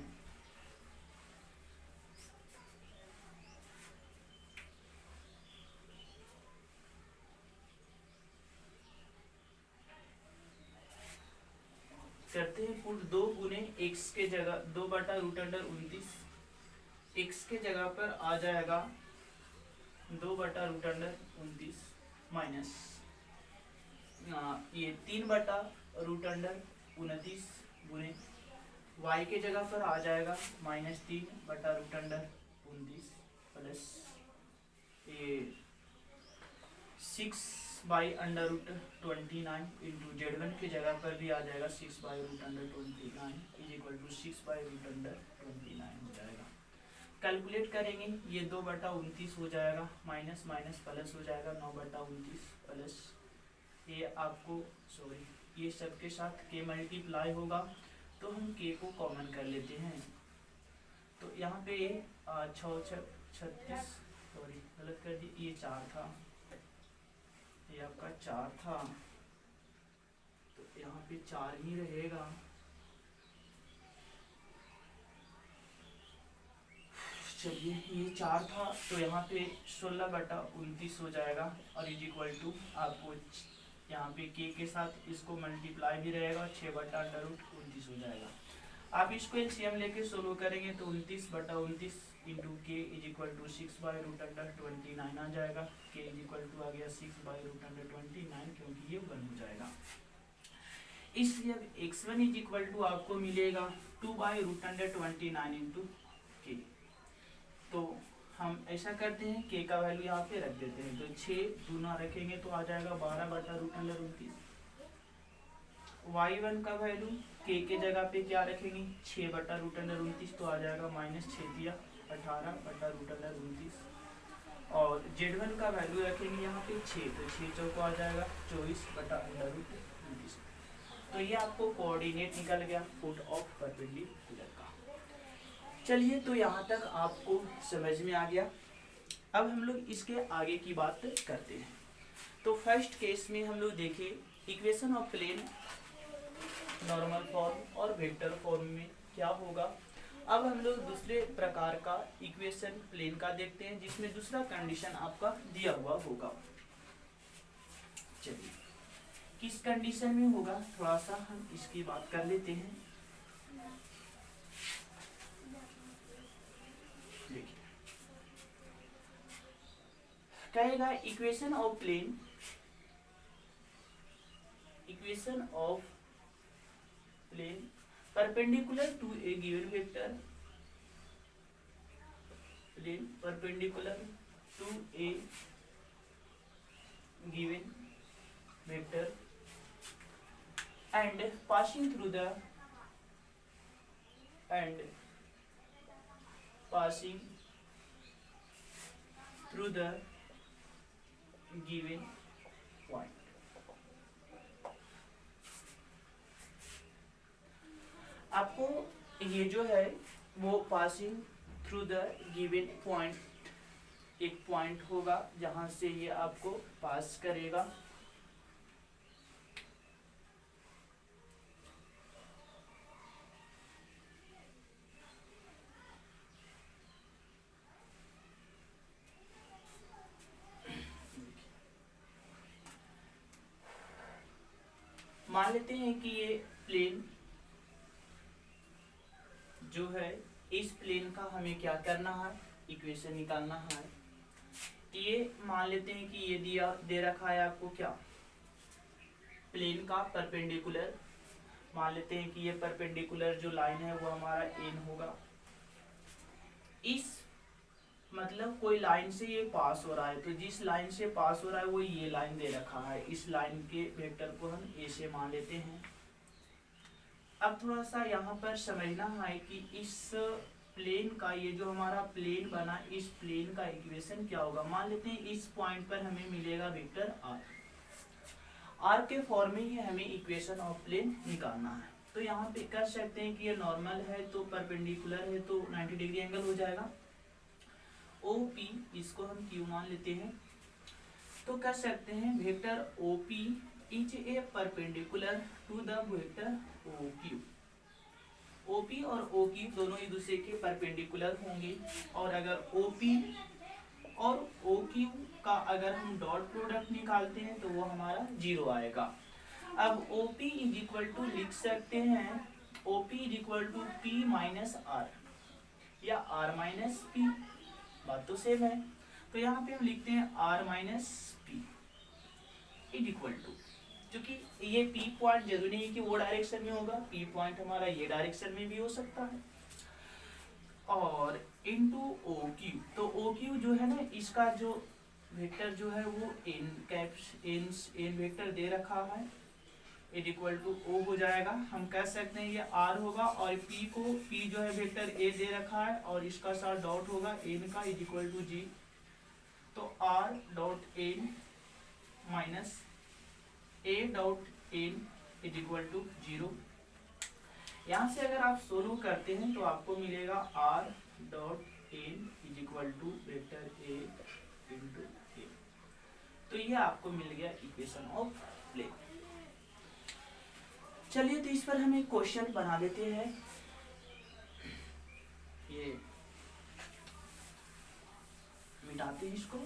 Speaker 1: करते हैं पुट 2 गुने एक्स के जगह 2/√29 एक्स के जगह पर आ जाएगा 2/√29 माइनस ये 3/√29 गुने y के जगह पर आ जाएगा -3/√29 प्लस ये 6/√29 इंटू Z1 की जगह पर भी आ जाएगा 6/√29 इज इक्वल टू 6/√29 हो जाएगा। कैलकुलेट करेंगे ये 2/29 हो जाएगा, माइनस माइनस प्लस हो जाएगा 9/29 प्लस ये आपको ये सबके साथ के मल्टीप्लाई होगा तो हम के को कॉमन कर लेते हैं। तो यहाँ पे 36 गलत कर दी, ये 4 था, ये आपका 4 था तो यहाँ पे 4 ही रहेगा। चलिए ये 4 था तो यहाँ पे 16/29 हो जाएगा और इज इक्वल टू आपको यहाँ पे के साथ इसको मल्टीप्लाई भी रहेगा 6/√29 हो जाएगा। आप इसको एलसीएम लेके सोल्व करेंगे तो 29/29 into K is equal to 6/√29 आ जाएगा। के इज इक्वल टू आ गया 6/√29 क्योंकि ये 1 हो जाएगा। इसलिए अब x1 इज इक्वल टू आपको मिलेगा 2/√29 इंटू के। तो हम ऐसा करते हैं के का वैल्यू यहाँ पे रख देते हैं तो 6 दूना रखेंगे तो आ जाएगा 12/√29। y1 का वैल्यू के जगह पे क्या रखेंगे 6/√29 तो आ जाएगा -6 18/√29 और Z1 का वैल्यू रखेंगे यहाँ पे 6 तो 6 चौको आ जाएगा 24/√29। तो ये आपको कोऑर्डिनेट निकल गया फुट ऑफ परपेंडिकुलर का। चलिए तो यहाँ तक आपको समझ में आ गया। अब हम लोग इसके आगे की बात करते हैं। तो फर्स्ट केस में हम लोग देखें equation of plane normal form और वेक्टर फॉर्म में क्या होगा। अब हम लोग दूसरे प्रकार का इक्वेशन प्लेन का देखते हैं जिसमें दूसरा कंडीशन आपका दिया हुआ होगा। चलिए किस कंडीशन में होगा थोड़ा सा हम इसकी बात कर लेते हैं। देखिए कहेगा equation of plane perpendicular to a given vector plane perpendicular to a given vector and passing through the given point। आपको ये जो है वो passing through the given point एक पॉइंट होगा जहां से ये आपको पास करेगा। मान लेते हैं कि ये प्लेन जो है इस प्लेन का हमें क्या करना है इक्वेशन निकालना है। ये मान लेते हैं कि ये दिया दे रखा है आपको क्या प्लेन का परपेंडिकुलर। मान लेते हैं कि ये परपेंडिकुलर जो लाइन है वो हमारा एन होगा। इस मतलब कोई लाइन से ये पास हो रहा है तो जिस लाइन से पास हो रहा है वो ये लाइन दे रखा है। इस लाइन के वेक्टर को हम ए से मान लेते हैं। अब थोड़ा सा यहाँ पर समझना है कि इस प्लेन का, ये जो हमारा प्लेन बना, इस प्लेन का इक्वेशन क्या होगा। मान लेते हैं इस पॉइंट पर हमें मिलेगा वेक्टर आर, आर के फॉर्म में ही हमें इक्वेशन ऑफ प्लेन निकालना है। तो यहाँ पे कर सकते हैं कि ये नॉर्मल है तो परपेंडिकुलर है तो 90 डिग्री एंगल हो जाएगा। ओ पी, इसको हम क्यू मान लेते हैं, तो कर सकते हैं vector O P is a perpendicular to the vector O Q. OP और OQ दोनों एक दूसरे के परपेंडिकुलर होंगे, और अगर OP और OQ का अगर हम डॉट प्रोडक्ट निकालते हैं तो वो हमारा 0 आएगा। अब OP इज इक्वल टू लिख सकते हैं, OP is equal to P minus R या R माइनस P, बात तो सेम है। तो यहाँ पे हम लिखते हैं R minus P is equal to, क्योंकि ये P पॉइंट जरूरी नहीं कि वो डायरेक्शन में होगा, P पॉइंट हमारा ये डायरेक्शन में भी हो सकता है, और इनटू OQ। तो OQ जो है ना, इसका जो वेक्टर जो है वो n वेक्टर दे रखा है, इज इक्वल टू O हो जाएगा। हम कह सकते हैं ये R होगा, और P जो है वेक्टर A दे रखा है और इसका साथ डॉट होगा n का, इज इक्वल टू G। तो R dot n minus A dot n is equal to 0। यहाँ से अगर आप सोल्व करते हैं तो आपको मिलेगा R dot n is equal to vector A into A। तो ये आपको मिल गया इक्वेशन ऑफ प्लेन। चलिए तो इस पर हम एक क्वेश्चन बना देते हैं। ये मिटाते हैं इसको।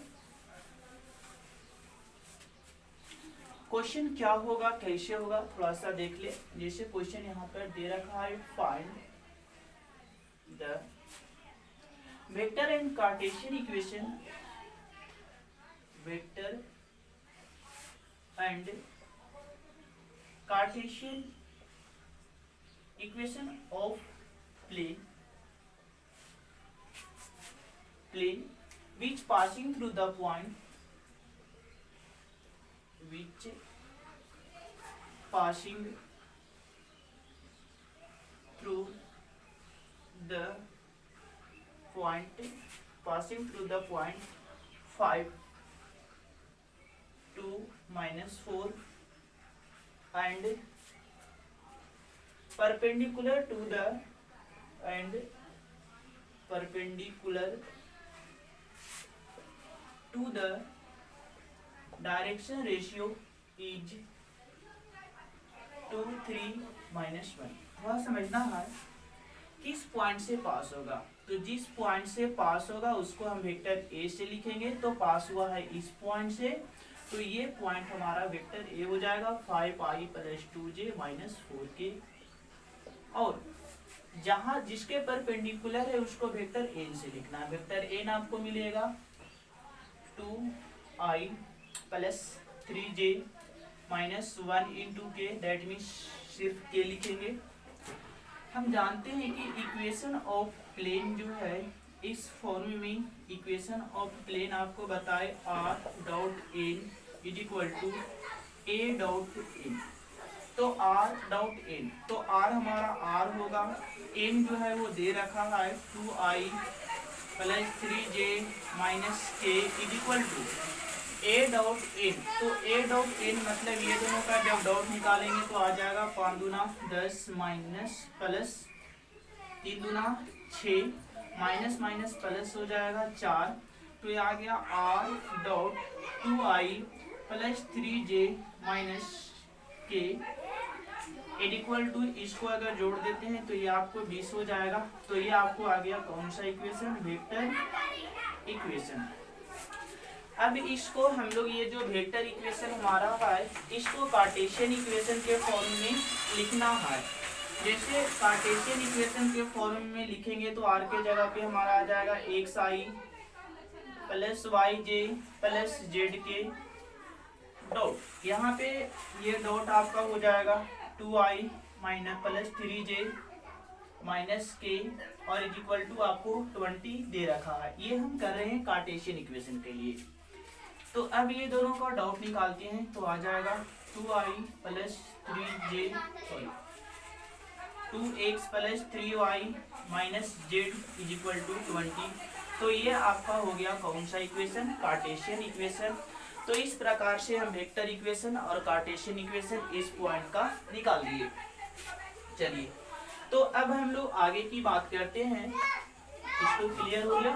Speaker 1: क्वेश्चन क्या होगा, कैसे होगा, थोड़ा सा देख ले। जैसे क्वेश्चन यहाँ पर दे रखा है, find the vector and Cartesian equation, vector and Cartesian equation of plane which passing through the point, which passing through the point 5 2 minus 4 and perpendicular to the direction ratio is 2 3 minus 1। थोड़ा समझना है किस point से पास होगा, तो जिस point से पास होगा उसको हम वेक्टर A से लिखेंगे। तो पास हुआ है इस पॉइंट से, तो ये पॉइंट हमारा वेक्टर A हो जाएगा 5i plus 2j minus 4k। और जहां जिसके परपेंडिकुलर है उसको वेक्टर n से लिखना है। वेक्टर n आपको मिलेगा 2i plus 3j minus 1 into के, दैट मीन्स सिर्फ k लिखेंगे। हम जानते हैं कि इक्वेशन ऑफ प्लेन जो है इस फॉर्म में, इक्वेशन ऑफ प्लेन आपको बताए r dot n is equal to a dot n। तो r डॉट n, तो r हमारा r होगा, n जो है वो दे रखा है 2i plus 3j minus k is equal to a dot n। तो a डॉट n मतलब ये दोनों का जब डॉट निकालेंगे तो आ जाएगा 5 दूना 10 माइनस प्लस 3 दूना 6 माइनस माइनस प्लस हो जाएगा 4। तो ये आ गया r dot 2i plus 3j minus k is equal to, इसको अगर जोड़ देते हैं तो ये आपको 20 हो जाएगा। तो ये आपको आ गया कौन सा इक्वेशन, वेक्टर इक्वेशन। अब इसको हम लोग, ये जो वेक्टर इक्वेशन हमारा है इसको कार्टेशियन इक्वेशन के फॉर्म में लिखना है। जैसे कार्टेशियन इक्वेशन के फॉर्म में लिखेंगे तो r के जगह पे हमारा आ जाएगा xi plus yj plus zk dot. यहाँ पे ये डॉट आपका हो जाएगा 2i minus plus 3j minus k और इज इक्वल टू आपको 20 दे रखा है। ये हम कर रहे हैं कार्टेशियन इक्वेशन के लिए। तो अब ये दोनों का डॉट निकालते हैं तो आ जाएगा 2i plus 3j, sorry 2x plus 3y minus z is equal to 20। तो ये आपका हो गया कौन सा इक्वेशन, कार्टेशियन इक्वेशन। तो इस प्रकार से हम वेक्टर इक्वेशन और कार्टेशियन इक्वेशन इस पॉइंट का निकाल लिए। चलिए तो अब हम लोग आगे की बात करते हैं। इसको क्लियर हो गया।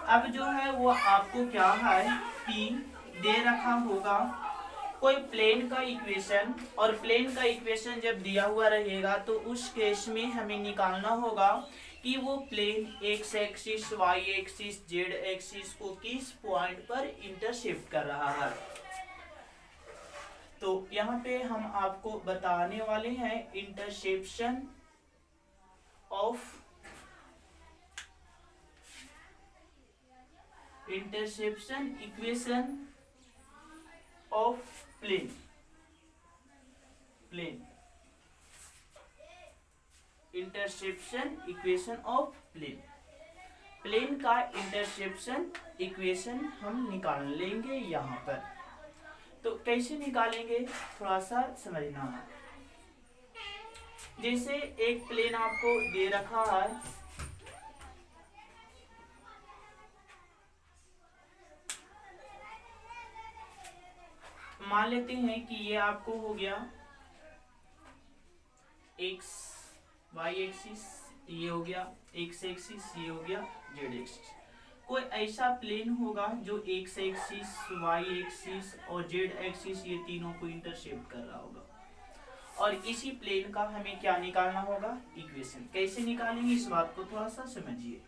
Speaker 1: अब जो है वो आपको क्या है कि दे रखा होगा कोई प्लेन का इक्वेशन, और प्लेन का इक्वेशन जब दिया हुआ रहेगा तो उस केस में हमें निकालना होगा कि वो plane x axis, y axis, z axis को किस पॉइंट पर इंटरसेप्ट कर रहा है। तो यहाँ पे हम आपको बताने वाले हैं interception equation of plane interception equation of plane का इंटरसेप्शन इक्वेशन हम निकाल लेंगे यहाँ पर। तो कैसे निकालेंगे थोड़ा सा समझना है। जैसे एक प्लेन आपको दे रखा है, मान लेते हैं कि ये आपको हो गया एक्स वाई एक्सिस, ये हो गया एक्स एक्सिस, ये हो गया जेड एक्सिस। कोई ऐसा प्लेन होगा जो एक्स एक्सिस, वाई एक्सिस और जेड एक्सिस ये तीनों को इंटरसेप्ट कर रहा होगा, और इसी प्लेन का हमें क्या निकालना होगा, इक्वेशन। कैसे निकालेंगे इस बात को थोड़ा सा समझिए।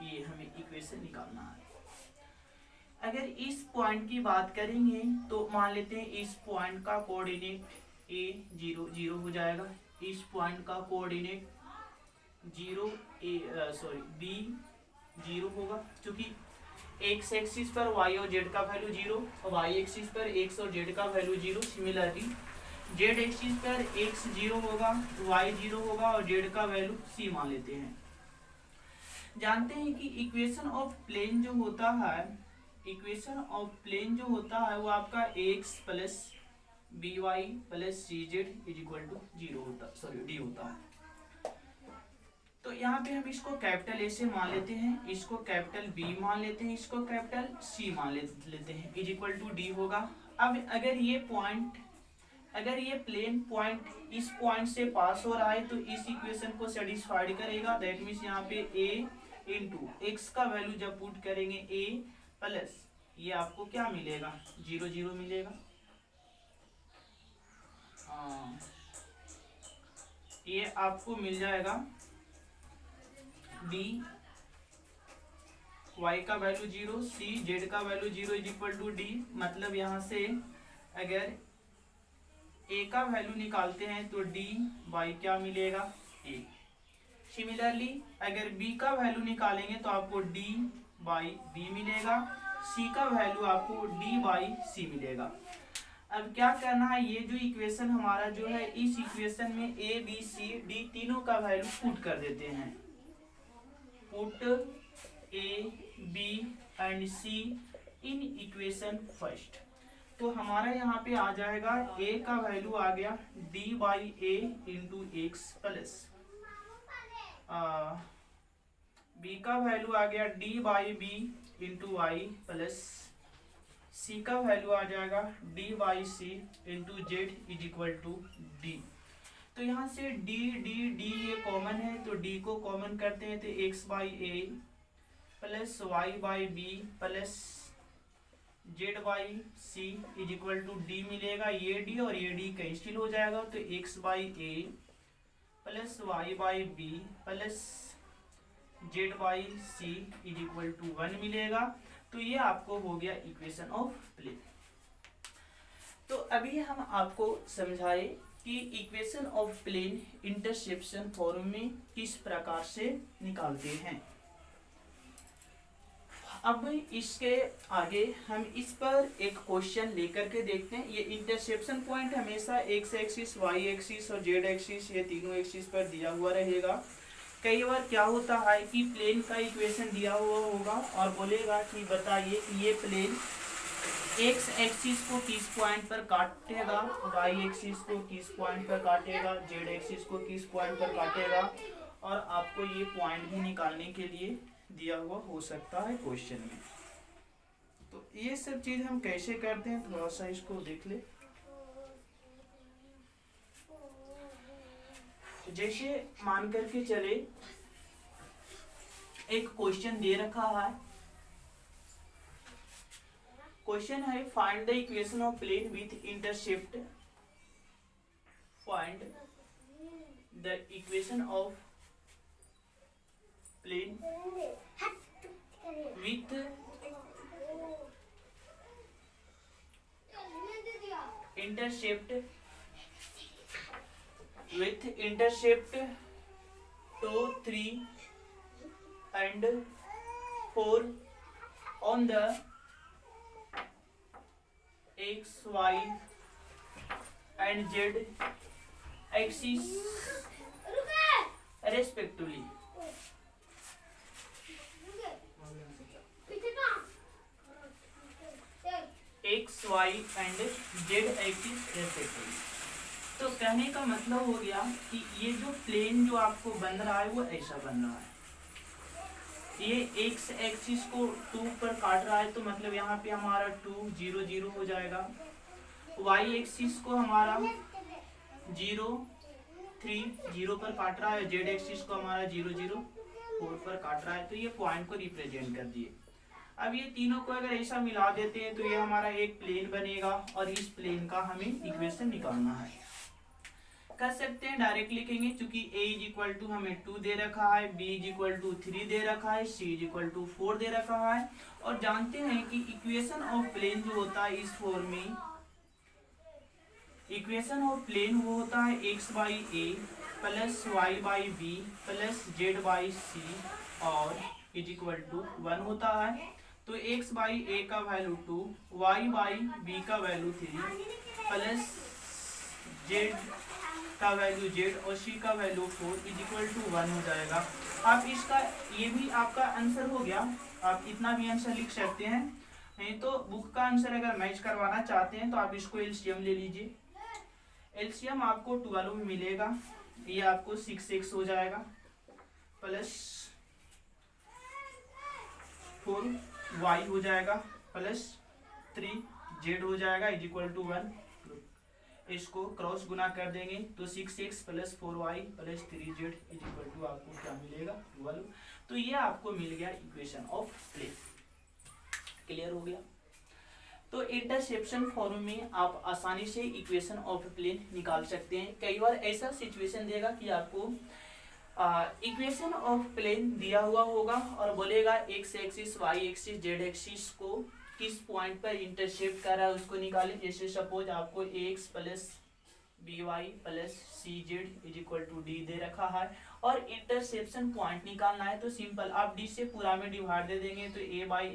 Speaker 1: ये हमें इक्वेशन निकालना है। अगर इस पॉइंट की बात करेंगे तो मान लेते हैं इस पॉइंट का कोऑर्डिनेट a 0 0 हो जाएगा, इस पॉइंट का कोऑर्डिनेट b 0 होगा, क्योंकि एक्स एक्सिस पर y और z का वैल्यू 0 और y एक्सिस पर x और z का वैल्यू 0। सिमिलरली z एक्सिस पर x 0 होगा, y 0 होगा और z का वैल्यू c मान लेते हैं। जानते हैं कि इक्वेशन ऑफ प्लेन जो होता है वो आपका x plus B Y plus C Z is equal to 0 d होता है। तो यहाँ पे हम इसको कैपिटल ए से मान लेते हैं, इसको कैपिटल बी मान लेते हैं, इसको कैपिटल सी मान लेते हैं, इज इक्वल टू डी होगा। अब अगर ये प्लेन पॉइंट इस पॉइंट से पास हो रहा है तो इस इक्वेशन को सेटिस्फाइड करेगा। दैट मीन्स यहाँ पे a इंटू एक्स का वैल्यू जब पुट करेंगे a प्लस ये आपको क्या मिलेगा, 0 0 मिलेगा। ये आपको मिल जाएगा b y का वैल्यू 0, c z का value 0 is equal to d। मतलब यहाँ से अगर a का वैल्यू निकालते हैं तो d बाई क्या मिलेगा, a। सिमिलरली अगर b का वैल्यू निकालेंगे तो आपको d बाई b मिलेगा, c का वैल्यू आपको d बाई c मिलेगा। अब क्या करना है, ये जो इक्वेशन हमारा जो है इस इक्वेशन में a b c d तीनों का वैल्यू पुट कर देते हैं। Put a b and c in equation first. तो हमारा यहाँ पे आ जाएगा a का वैल्यू आ गया d by a into x plus b का वैल्यू आ गया d by b into y plus c का वैल्यू आ जाएगा d by c into z is equal to d। तो यहाँ से d d d ये कॉमन है तो d को कॉमन करते हैं तो x by A plus Y by B plus Z by c is equal to d मिलेगा। ये d और ये d कैंसिल हो जाएगा तो x by A plus Y by B plus Z by c is equal to 1 मिलेगा। तो ये आपको हो गया इक्वेशन ऑफ प्लेन। तो अभी हम आपको समझाए कि equation of plane interception form में किस प्रकार से निकालते हैं। अब इसके आगे हम इस पर एक क्वेश्चन लेकर के देखते हैं। ये इंटरसेप्शन पॉइंट हमेशा एक्स एक्सिस, वाई एक्सिस और जेड एक्सिस ये तीनों एक्सिस पर दिया हुआ रहेगा। कई बार क्या होता है कि प्लेन का इक्वेशन दिया हुआ होगा और बोलेगा कि बताइए कि ये प्लेन एक्स एक्सिस को किस पॉइंट पर काटेगा, वाई एक्सिस को किस पॉइंट पर काटेगा, जेड एक्सिस को किस पॉइंट पर काटेगा, और आपको ये पॉइंट भी निकालने के लिए दिया हुआ हो सकता है क्वेश्चन में। तो ये सब चीज हम कैसे करते हैं थोड़ा सा इसको देख ले। जैसे मान करके चले एक क्वेश्चन दे रखा है, क्वेश्चन है find the equation of plane with intercept, find the equation of plane with intercept 2, 3 and 4 on the x, y and z axis respectively. X, y and z axis respectively. तो कहने का मतलब हो गया कि ये जो प्लेन जो आपको बन रहा है वो ऐसा बन रहा है। ये एक्स एक्सिस को 2 पर काट रहा है, तो मतलब यहाँ पे हमारा 2 0 0 हो जाएगा। वाई एक्सिस को हमारा 0 3 0 पर काट रहा है, जेड एक्सिस को हमारा 0 0 4 पर काट रहा है। तो ये पॉइंट को रिप्रेजेंट कर दिए। अब ये तीनों को अगर ऐसा मिला देते हैं तो ये हमारा एक प्लेन बनेगा, और इस प्लेन का हमें इक्वेशन निकालना है। कर सकते हैं डायरेक्ट लिखेंगे, क्योंकि a इज इक्वल टू हमें 2 दे रखा है, b इज इक्वल टू 3 दे रखा है, c इज इक्वल टू 4 दे रखा है। और जानते हैं कि इक्वेशन ऑफ प्लेन जो होता है इस फॉर्म में, इक्वेशन ऑफ प्लेन वो होता है x by A plus Y by B plus Z by C और इज इक्वल टू 1 होता है। तो x बाई ए का वैल्यू 2, y बाई बी का वैल्यू 3 प्लस जेड का वैल्यू जेड और सी का वैल्यू 4 इज इक्वल टू 1 हो जाएगा। आप इसका ये भी आपका आंसर हो गया, आप इतना भी आंसर लिख सकते हैं। नहीं तो बुक का आंसर अगर मैच करवाना चाहते हैं तो आप इसको एलसीएम ले लीजिए। एलसीएम आपको 12 में मिलेगा, ये आपको 6x हो जाएगा प्लस 4y हो जाएगा प्लस 3z हो जाएगा इज इक्वल टू 1। इसको क्रॉस गुना कर देंगे तो 6x plus 4y plus 3z is equal to आपको क्या मिलेगा 12। तो ये आपको मिल गया इक्वेशन ऑफ प्लेन। क्लियर हो गया। तो इंटरसेप्शन फॉर्म में आप आसानी से इक्वेशन ऑफ प्लेन निकाल सकते हैं। कई बार ऐसा सिचुएशन देगा कि आपको इक्वेशन ऑफ प्लेन दिया हुआ होगा और बोलेगा x axis, y axis, z axis को किस पॉइंट पर इंटरसेप्ट कर रहा है उसको निकालें। जैसे सपोज आपको X plus B Y plus C Z is equal to D दे रखा है और इंटरसेप्शन पॉइंट निकालना है। तो सिंपल आप डी से पूरा में डिवाइड दे देंगे तो a by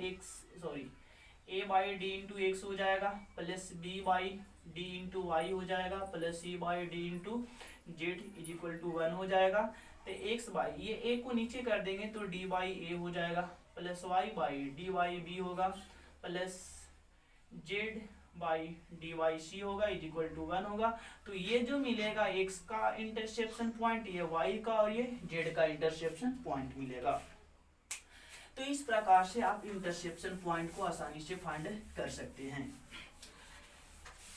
Speaker 1: d into x हो जाएगा plus b by d into y हो जाएगा plus c by d into z is equal to 1 हो जाएगा। तो एक्स बाई ये ए को नीचे कर देंगे तो डी बाई ए हो जाएगा plus Y by D Y B होगा plus Z by D Y C होगा इज इक्वल टू 1 होगा। तो ये जो मिलेगा एक्स का इंटरसेप्शन पॉइंट, ये वाई का और ये जेड का इंटरसेप्शन पॉइंट मिलेगा। तो इस प्रकार से आप इंटरसेप्शन पॉइंट को आसानी से फाइंड कर सकते हैं।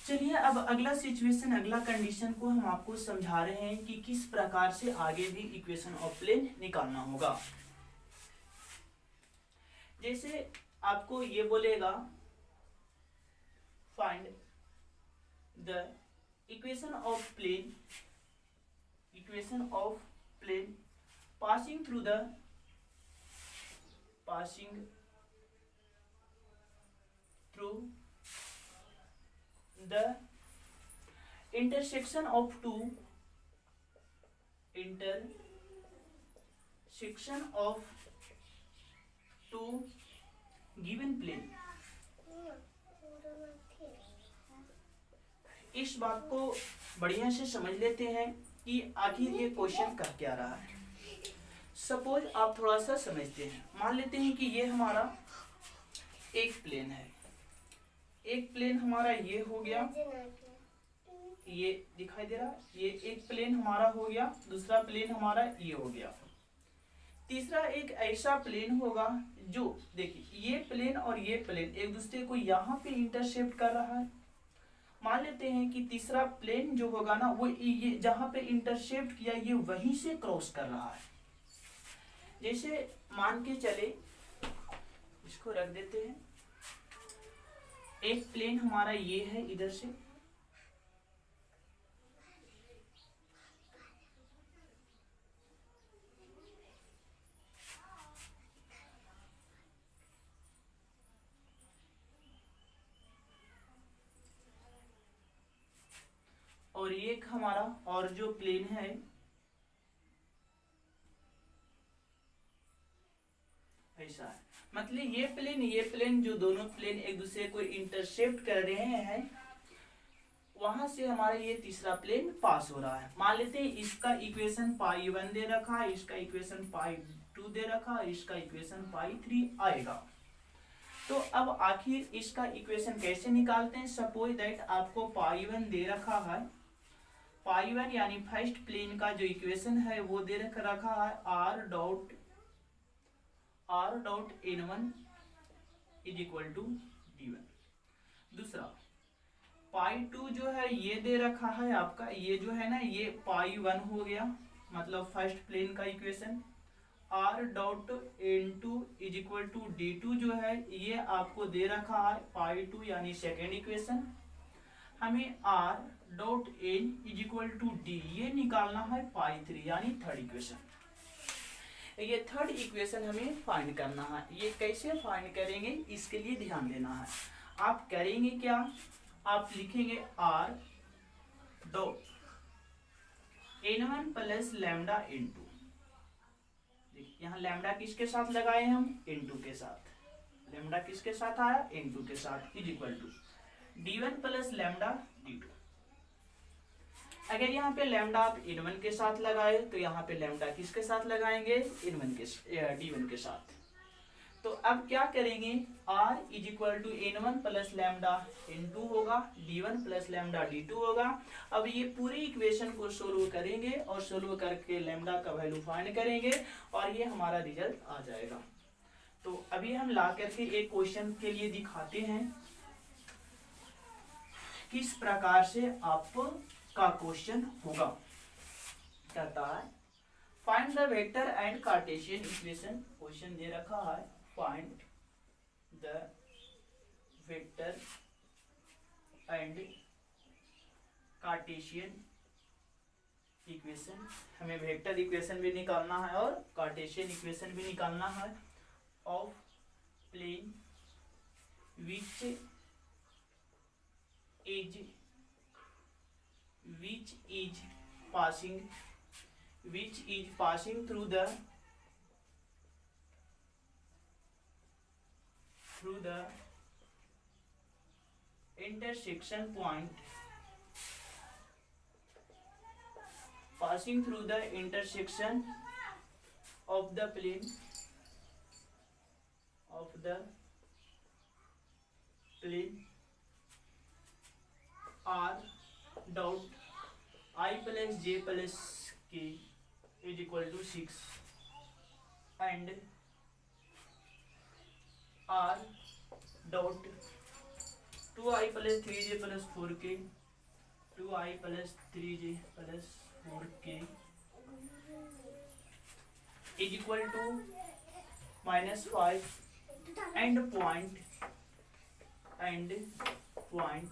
Speaker 1: चलिए अब अगला सिचुएशन, अगला कंडीशन को हम आपको समझा रहे हैं कि किस प्रकार से आगे भी इक्वेशन ऑफ प्लेन निकालना होगा। जैसे आपको ये बोलेगा find the equation of plane passing through the intersection of two given plane। इस बात को बढ़िया से समझ लेते हैं कि आखिर ये क्वेश्चन कर क्या रहा है। सपोज आप थोड़ा सा समझते हैं, मान लेते हैं कि ये हमारा एक प्लेन है, एक प्लेन हमारा ये हो गया, ये दिखाई दे रहा है, ये एक प्लेन हमारा हो गया, दूसरा प्लेन हमारा ये हो गया। तीसरा एक ऐसा प्लेन होगा जो देखिए ये प्लेन और ये प्लेन एक दूसरे को यहाँ पे इंटरसेप्ट कर रहा है। मान लेते हैं कि तीसरा प्लेन जो होगा ना वो ये जहाँ पे इंटरसेप्ट किया ये वहीं से क्रॉस कर रहा है। जैसे मान के चले, इसको रख देते हैं, एक प्लेन हमारा ये है इधर से, और ये एक हमारा और जो प्लेन है ऐसा है। मतलब ये प्लेन जो दोनों प्लेन एक दूसरे को इंटरसेप्ट कर रहे हैं, वहां से हमारा ये तीसरा प्लेन पास हो रहा है। मान लेते हैं इसका इक्वेशन पाई 1 दे रखा है, इसका इक्वेशन पाई 2 दे रखा है, इसका इक्वेशन पाई 3 आएगा। तो अब आखिर इसका इक्वेशन कैसे निकालते हैं। सपोज दैट आपको पाई 1 दे रखा है, पाई 1 यानी फर्स्ट प्लेन का जो इक्वेशन है वो दे रखा है r dot n1 is equal to d1। दूसरा पाई 2 जो है ये दे रखा है आपका, ये जो है ना ये पाई 1 हो गया, मतलब फर्स्ट प्लेन का equation. r dot n2 is equal to d2 जो है ये आपको दे रखा है पाई 2 यानी सेकेंड इक्वेशन। हमें r dot n is equal to d ये निकालना है पाई 3 यानी थर्ड इक्वेशन। ये थर्ड इक्वेशन हमें फाइंड करना है। ये कैसे फाइंड करेंगे इसके लिए ध्यान देना है। आप करेंगे क्या, आप लिखेंगे r dot n1 plus lambda n2। यहाँ लैम्डा किसके साथ लगाए हम, n2 के साथ। लैम्डा किसके साथ आया, n2 के साथ, is equal to d1 plus lambda d2। अगर यहाँ पे लैम्डा आप n1 के साथ लगाए तो यहाँ पे लैम्डा किसके साथ लगाएंगे, d1 के साथ। तो अब क्या करेंगे, r is equal to n1 plus lambda n2 होगा, d1 प्लस लैम्डा d2 होगा। अब ये पूरी इक्वेशन को सोल्व करेंगे और सोल्व करके लैम्डा का वैल्यू फाइंड करेंगे और ये हमारा रिजल्ट आ जाएगा। तो अभी हम ला करके एक क्वेश्चन के लिए दिखाते हैं किस प्रकार से आप का क्वेश्चन होगा। कहता है find the vector and Cartesian equation. Question दे रखा है find the vector and Cartesian equation. हमें वेक्टर इक्वेशन भी निकालना है और कार्टेशियन इक्वेशन भी निकालना है of plane which is passing through the intersection point, passing through the intersection of the plane r dot I plus j plus k is equal to 6 and r dot 2i plus 3j plus 4k 2i plus 3j plus 4k is equal to -5 and point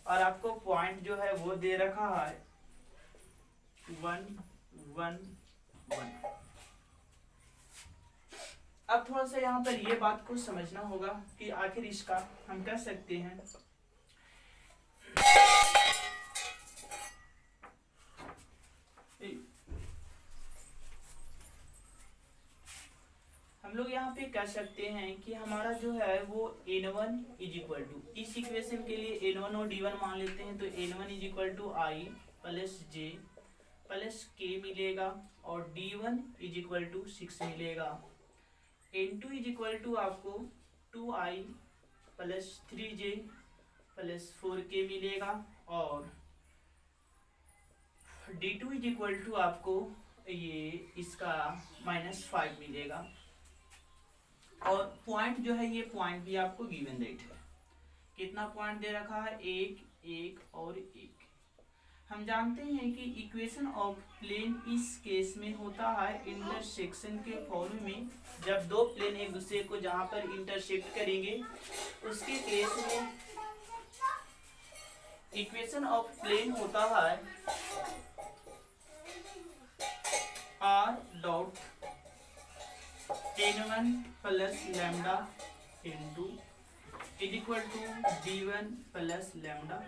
Speaker 1: और आपको point जो है वो दे रखा है 1 1 1। अब थोड़ा सा यहाँ पर ये बात को समझना होगा कि आखिर इसका हम कह सकते हैं हम लोग यहाँ पे कह सकते हैं कि हमारा जो है वो n1 इज इक्वल टू, इस इक्वेशन के लिए n1 और d1 मान लेते हैं तो n1 is equal to i plus j plus k मिलेगा और d1 इज इक्वल टू 6 मिलेगा। n2 इज इक्वल टू आपको 2i plus 3j plus 4k मिलेगा और d2 इज इक्वल टू आपको ये इसका -5 मिलेगा। और पॉइंट जो है ये पॉइंट भी आपको गिवन रेट है। कितना पॉइंट दे रखा है? एक, एक और एक। हम जानते हैं कि इक्वेशन ऑफ प्लेन इस केस में होता है इंटरसेक्शन के फॉर्म में। जब दो प्लेन एक दूसरे को जहां पर इंटरसेक्ट करेंगे उसके केस में इक्वेशन ऑफ प्लेन होता है r dot n1 plus lambda into is equal to d1 plus lambda.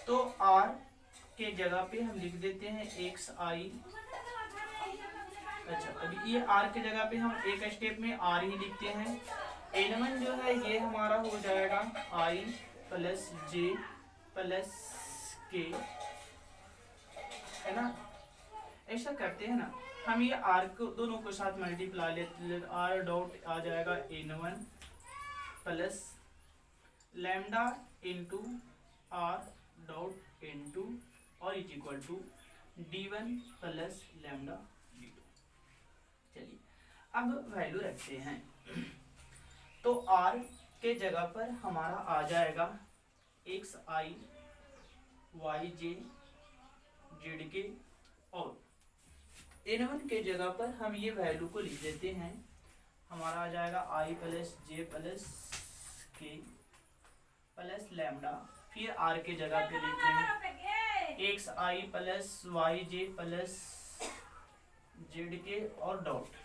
Speaker 1: तो r के जगह पे हम लिख देते हैं xi। अच्छा, अभी ये r के जगह पे हम एक स्टेप में r ही लिखते हैं। n1 जो है ये हमारा हो जाएगा i plus j plus k, है ना। ऐसा करते हैं ना, हम ये r को दोनों को साथ मल्टीप्लाई लेते, r डॉट आ जाएगा n1 plus lambda into r dot n2 और is equal to d1 plus lambda d2। चलिए अब वैल्यू रखते हैं। तो r के जगह पर हमारा आ जाएगा xi yj zk और n1 के जगह पर हम ये वैल्यू को लिख देते हैं। हमारा आ जाएगा i प्लस जे प्लस के प्लस लैम्डा। फिर r के जगह पे लिख देंगे xi plus yj plus zk और डॉट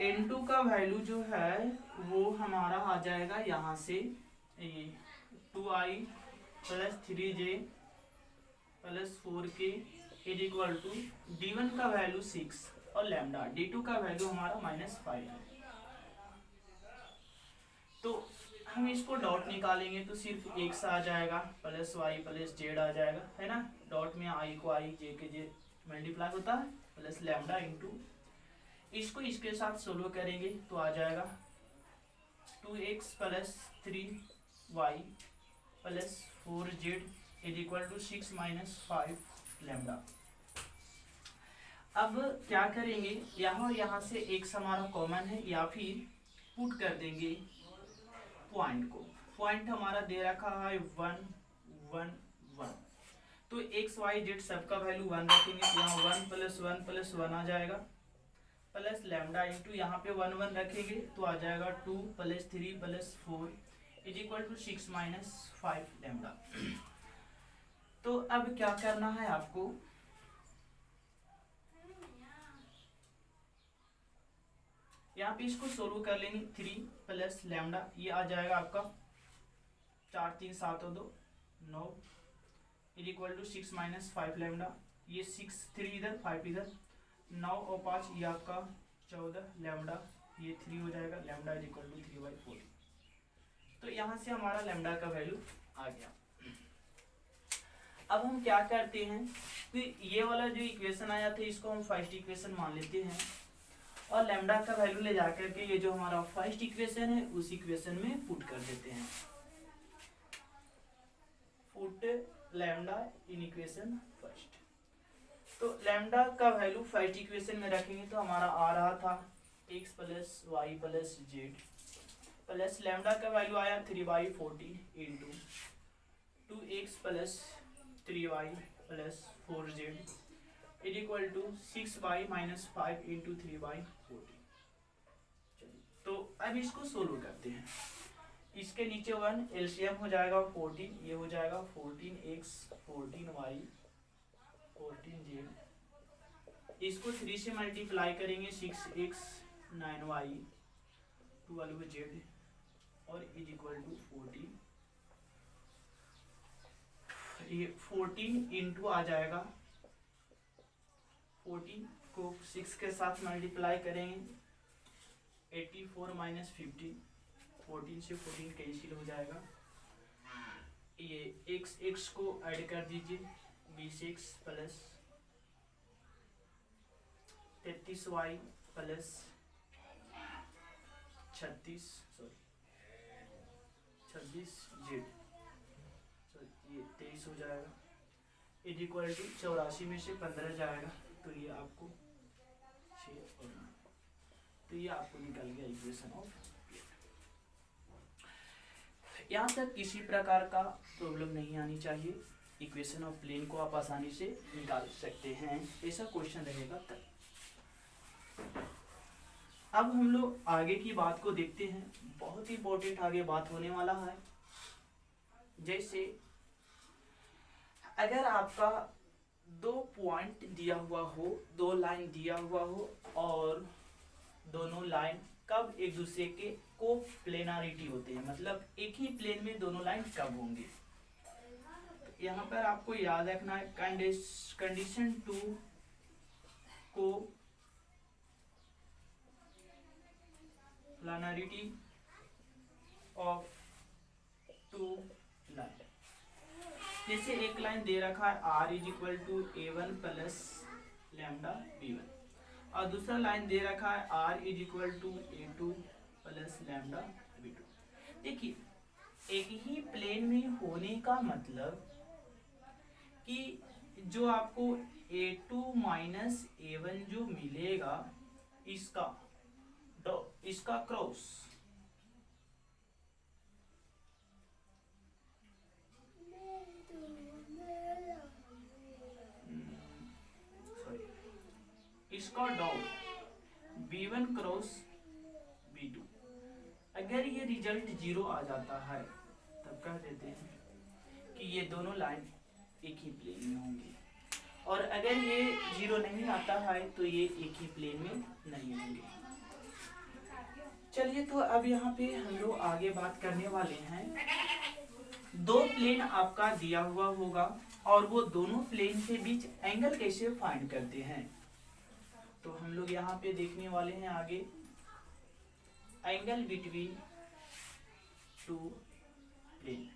Speaker 1: n2 का वैल्यू जो है वो हमारा आ जाएगा यहाँ से ये 2i plus 3j plus 4k is equal to d1 का वैल्यू 6 और लैम्डा, d2 का वैल्यू हमारा -5 है। तो हम इसको डॉट निकालेंगे तो सिर्फ x आ जाएगा प्लस y प्लस z आ जाएगा, है ना। डॉट में i को i j के j मल्टीप्लाई होता है प्लस लैम्डा इंटू इसको इसके साथ सोल्व करेंगे तो आ जाएगा 2x plus 3y plus 4z is equal to 6 minus 5 lambda. अब क्या करेंगे, यहाँ यहाँ से x हमारा कॉमन है या फिर पुट कर देंगे पॉइंट को। पॉइंट हमारा दे रखा है 1 1 1, तो x y z सबका वैल्यू 1 रखेंगे तो यहाँ 1 प्लस 1 आ जाएगा प्लस लैम्डा इंटू यहाँ पे 1 1 रखेंगे तो आ जाएगा 2 plus 3 plus 4 is equal to 6 minus 5 lambda. तो अब क्या करना है आपको, यहाँ पे इसको सोल्व कर लेंगे। 3 प्लस लैम्डा ये आ जाएगा आपका 4 3 7 और 2 9 is equal to 6 minus 5 lambda. ये 6 3 इधर 5 इधर 9 और 5 ये आपका 14 लैम्डा, ये 3 हो जाएगा लैम्डा इज इक्वल टू 3/4। तो यहाँ से हमारा लैम्डा का वैल्यू आ गया। अब हम क्या करते हैं कि ये वाला जो इक्वेशन आया था इसको हम फर्स्ट इक्वेशन मान लेते हैं और लैम्डा का वैल्यू ले जाकर के ये जो हमारा फर्स्ट इक्वेशन है उस इक्वेशन में पुट कर देते हैं। Put lambda in equation first. तो लैम्डा का वैल्यू फर्स्ट इक्वेशन में रखेंगे तो हमारा आ रहा था x plus y plus z plus lambda का वैल्यू आया 3/14 into 2x plus 3y plus 4z is equal to 6/-5 into 3/14। तो अब इसको सोल्व करते हैं। इसके नीचे 1 एलसीएम हो जाएगा 14, ये हो जाएगा 14x 14y 14z। इसको 3 से मल्टीप्लाई करेंगे 6x 9y 12z और इज इक्वल टू 14। ये 14 इंटू आ जाएगा 14 को 6 के साथ मल्टीप्लाई करेंगे 84 माइनस 15, 14 से 14 कैंसिल हो जाएगा। ये x को ऐड कर दीजिए 20x plus 33y plus 26 Z, sorry ये 23 हो जाएगा, इज इक्वल टू 84 में से 15 जाएगा तो ये आपको 6 और 9, तो ये आपको निकल गया इक्वेशन ऑफ प्लेन। यहाँ तक किसी प्रकार का प्रॉब्लम नहीं आनी चाहिए, इक्वेशन ऑफ प्लेन को आप आसानी से निकाल सकते हैं, ऐसा क्वेश्चन रहेगा तब। अब हम लोग आगे की बात को देखते हैं, बहुत इंपॉर्टेंट आगे बात होने वाला है। जैसे अगर आपका 2 पॉइंट दिया हुआ हो, 2 लाइन दिया हुआ हो और दोनों लाइन कब एक दूसरे के को प्लेनारिटी होते हैं, मतलब एक ही प्लेन में दोनों लाइन कब होंगे। यहाँ पर आपको याद रखना है कंडीशन 2 को प्लानरिटी ऑफ 2 लाइन। जैसे एक लाइन दे रखा है r is equal to a1 plus lambda b1 और दूसरा लाइन दे रखा है r is equal to a2 plus lambda b2। देखिए एक ही प्लेन में होने का मतलब कि जो आपको a2 माइनस a1 जो मिलेगा इसका क्रॉस इसका डॉट b1 क्रॉस b2, अगर ये रिजल्ट 0 आ जाता है तब कह देते हैं कि ये दोनों लाइन एक ही प्लेन में होंगी, और अगर ये 0 नहीं आता है तो ये एक ही प्लेन में नहीं होंगे। चलिए तो अब यहाँ पे हम लोग आगे बात करने वाले हैं, 2 प्लेन आपका दिया हुआ होगा और वो दोनों प्लेन के बीच एंगल कैसे फाइंड करते हैं, तो हम लोग यहाँ पे देखने वाले हैं आगे एंगल बिटवीन 2 प्लेन।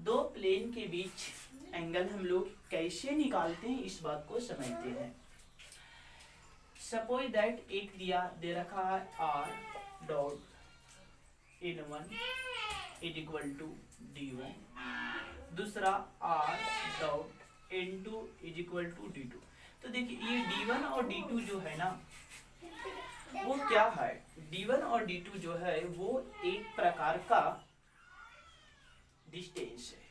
Speaker 1: 2 प्लेन के बीच एंगल हम लोग कैसे निकालते हैं इस बात को समझते हैं। सपोज दैट एक दे रखा है r dot n1 is equal to d1, दूसरा r dot n2 is equal to d2। तो देखिए ये d1 और d2 जो है ना वो क्या है, d1 और d2 जो है वो एक प्रकार का डिस्टेंस है,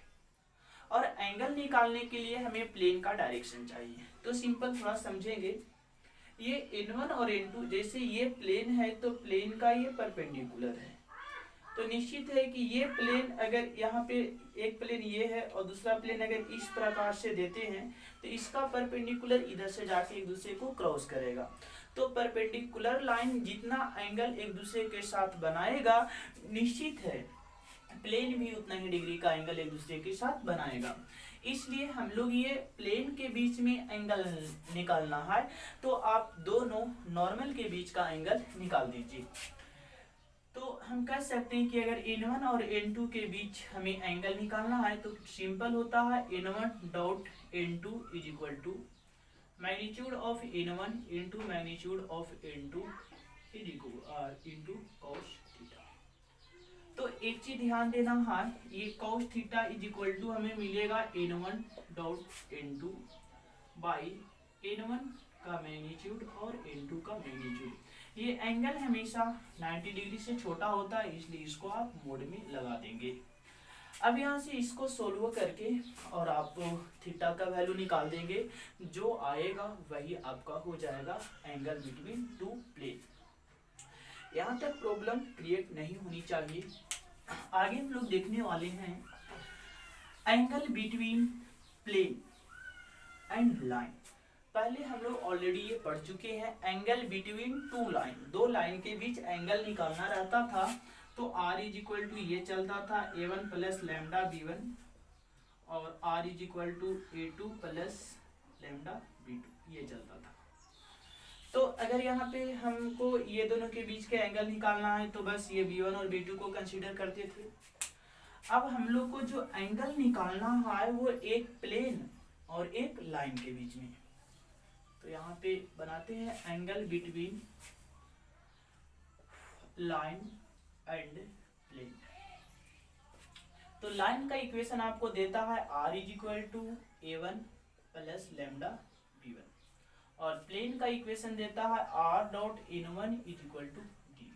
Speaker 1: और एंगल निकालने के लिए हमें प्लेन का डायरेक्शन चाहिए। तो सिंपल थोड़ा समझेंगे, ये n1 और n2 जैसे ये प्लेन है तो प्लेन का ये परपेंडिकुलर है, तो निश्चित है कि ये प्लेन अगर यहाँ पे एक प्लेन ये है और दूसरा प्लेन अगर इस प्रकार से देते हैं तो इसका परपेंडिकुलर इधर से जाके एक दूसरे को क्रॉस करेगा। तो परपेंडिकुलर लाइन जितना एंगल एक दूसरे के साथ बनाएगा निश्चित है प्लेन भी उतना ही डिग्री का एंगल एक दूसरे के साथ बनाएगा। इसलिए हम लोग ये प्लेन के बीच में एंगल निकालना है तो आप दोनों नॉर्मल के बीच का एंगल निकाल दीजिए। तो हम कह सकते हैं कि अगर n1 और n2 के बीच हमें एंगल निकालना है तो सिंपल होता है n1 dot n2 is equal to magnitude of n1 into magnitude of n2 is equal into cos theta. तो एक चीज ध्यान देना है, ये cos theta is equal to हमें मिलेगा n1 dot n2 by n1 का मैग्नीट्यूड और n2 का मैग्नीट्यूड। ये एंगल हमेशा 90 डिग्री से छोटा होता है इसलिए इसको आप मोड में लगा देंगे। अब यहाँ से इसको सोल्व करके और आप थीटा का वैल्यू निकाल देंगे, जो आएगा वही आपका हो जाएगा एंगल बिटवीन 2 प्लेन। यहाँ तक प्रॉब्लम क्रिएट नहीं होनी चाहिए। आगे हम लोग देखने वाले हैं angle between plane and line. पहले हम लोग ऑलरेडी ये पढ़ चुके हैं, एंगल बिटवीन 2 लाइन, 2 लाइन के बीच एंगल निकालना रहता था तो r इज इक्वल टू ये चलता था a1 प्लस लैम्डा b1 और r is equal to a2 plus lambda b2 ये चलता था। तो अगर यहाँ पे हमको ये दोनों के बीच के एंगल निकालना है तो बस ये b1 और b2 को कंसीडर करते थे। अब हम लोग को जो एंगल निकालना है वो एक प्लेन और एक लाइन के बीच में, तो यहाँ पे बनाते हैं angle between line and plane. तो लाइन का इक्वेशन आपको देता है r is equal to a1 plus lambda b1 और प्लेन का इक्वेशन देता है r dot n1 is equal to d।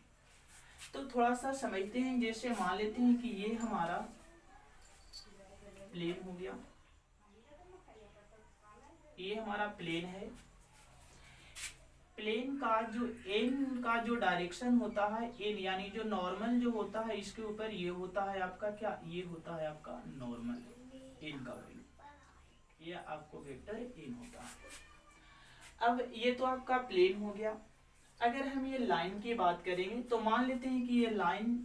Speaker 1: तो थोड़ा सा समझते हैं, जैसे मान लेते हैं कि ये हमारा प्लेन हो गया, ये हमारा प्लेन है। प्लेन का जो एन का जो डायरेक्शन होता है, एन यानी जो नॉर्मल जो होता है, इसके ऊपर ये होता है आपका क्या, ये होता है आपका नॉर्मल एन का वैल्यू, ये आपको वेक्टर एन होता है। अब ये तो आपका प्लेन हो गया। अगर हम ये लाइन की बात करेंगे तो मान लेते हैं कि ये लाइन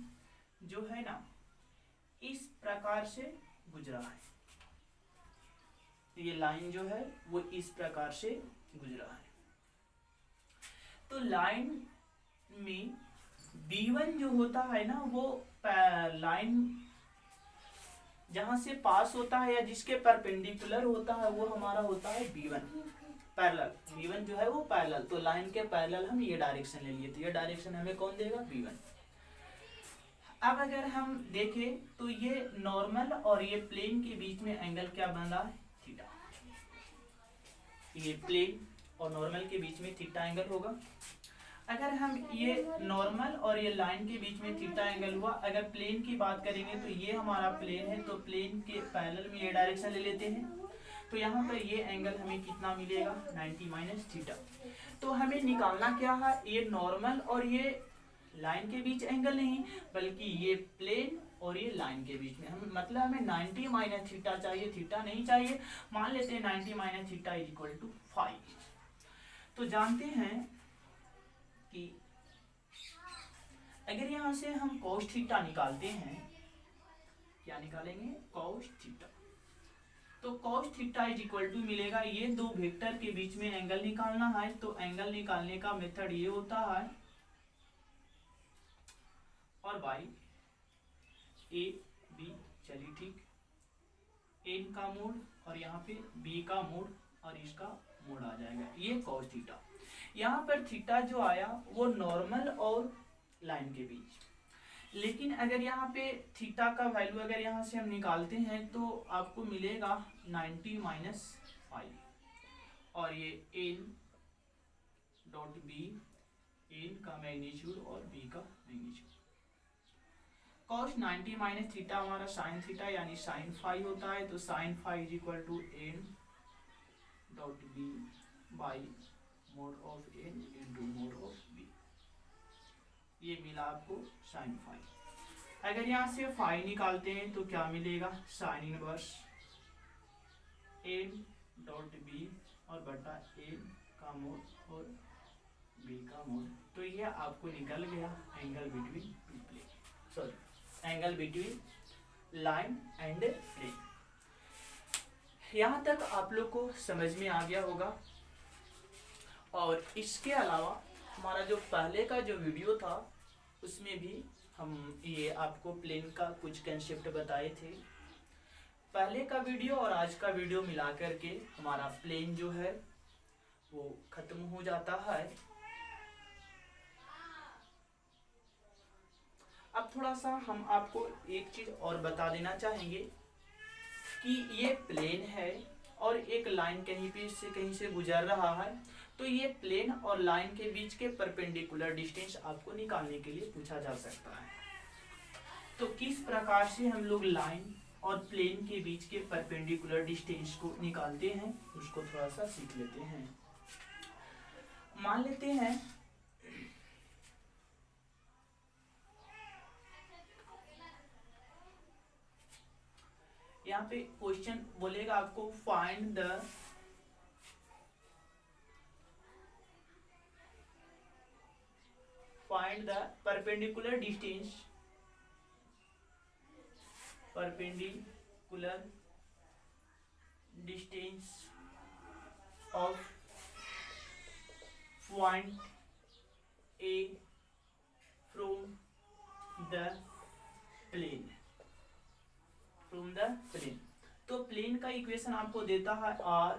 Speaker 1: जो है ना इस प्रकार से गुजरा है, ये लाइन जो है वो इस प्रकार से गुजरा है। तो लाइन में B1 जो होता है ना, वो लाइन जहां से पास होता है या जिसके परपेंडिकुलर होता है वो हमारा होता है B1 पैरेलल। B1 जो है वो पैरेलल, तो लाइन के पैरेलल हम ये डायरेक्शन ले लिए, तो ये डायरेक्शन हमें कौन देगा, B1। अब अगर हम देखें तो ये नॉर्मल और ये प्लेन के बीच में एंगल क्या बन रहा है, थीटा। ये प्लेन और नॉर्मल के बीच में थीटा एंगल होगा। अगर हम ये नॉर्मल और ये लाइन के बीच में थीटा एंगल हुआ, अगर प्लेन की बात करेंगे तो ये हमारा प्लेन है, तो प्लेन के पैरेलल में ये डायरेक्शन ले लेते हैं, तो यहाँ पर ये एंगल हमें कितना मिलेगा, 90 माइनस थीटा। तो हमें निकालना क्या है, ये नॉर्मल और ये लाइन के बीच एंगल नहीं, बल्कि ये प्लेन और ये लाइन के बीच में, हम मतलब हमें 90 माइनस थीटा चाहिए, थीटा नहीं चाहिए। मान लेते हैं 90 minus theta is equal to 5। तो जानते हैं कि अगर यहां से हम cos थीटा निकालते हैं, क्या निकालेंगे, cos थीटा, तो cos theta is equal to मिलेगा, ये दो वेक्टर के बीच में एंगल निकालना है, तो एंगल निकालने का मेथड ये होता है, और बाई ए बी, चलिए ठीक, एन का मोड और यहाँ पे बी का मोड और इसका मोड आ जाएगा, ये cos थीटा। यहाँ पर थीटा जो आया वो नॉर्मल और लाइन के बीच, लेकिन अगर यहाँ पे थीटा का वैल्यू अगर यहाँ से हम निकालते हैं तो आपको मिलेगा 90 माइनस 5 और ये एन डॉट बी, एन का मैग्नीट्यूड और बी का मैग्नीट्यूड। cos 90 माइनस थीटा हमारा साइन थीटा यानी साइन फाई होता है, तो sine phi is equal to n dot b by mod of n into mod of b, ये मिला आपको साइन फाई। अगर यहाँ से फाई निकालते हैं तो क्या मिलेगा, sine inverse n dot b और बटा एन का मोड और बी का मोड, तो ये आपको निकल गया angle between two plane, sorry angle between line and plane. यहाँ तक आप लोग को समझ में आ गया होगा। और इसके अलावा हमारा जो पहले का जो वीडियो था उसमें भी हम ये आपको प्लेन का कुछ कंसेप्ट बताए थे। पहले का वीडियो और आज का वीडियो मिला करके हमारा प्लेन जो है वो खत्म हो जाता है। अब थोड़ा सा हम आपको एक चीज और बता देना चाहेंगे कि ये प्लेन है और एक लाइन कहीं से गुजर रहा है, तो ये प्लेन और लाइन के बीच के परपेंडिकुलर डिस्टेंस आपको निकालने के लिए पूछा जा सकता है। तो किस प्रकार से हम लोग लाइन और प्लेन के बीच के परपेंडिकुलर डिस्टेंस को निकालते हैं उसको थोड़ा सा सीख लेते हैं। मान लेते हैं यहाँ पे क्वेश्चन बोलेगा आपको find the perpendicular distance of point A from the plane। तो प्लेन का इक्वेशन आपको देता है r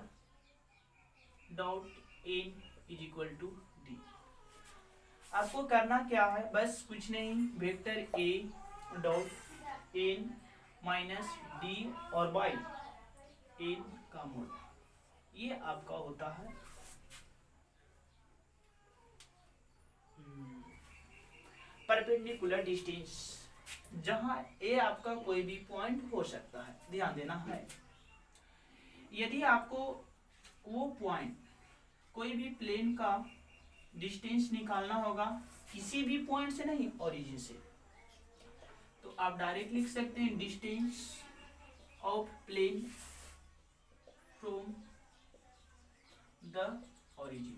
Speaker 1: dot n is equal to d। आपको करना क्या है, बस कुछ नहीं, vector a dot n minus d और बाई एन का मोड, ये आपका होता है परपेंडिकुलर डिस्टेंस, जहां ए आपका कोई भी पॉइंट हो सकता है, ध्यान देना है। यदि आपको वो पॉइंट कोई भी प्लेन का डिस्टेंस निकालना होगा, किसी भी पॉइंट से नहीं, ओरिजिन से, तो आप डायरेक्ट लिख सकते हैं distance of plane from the origin.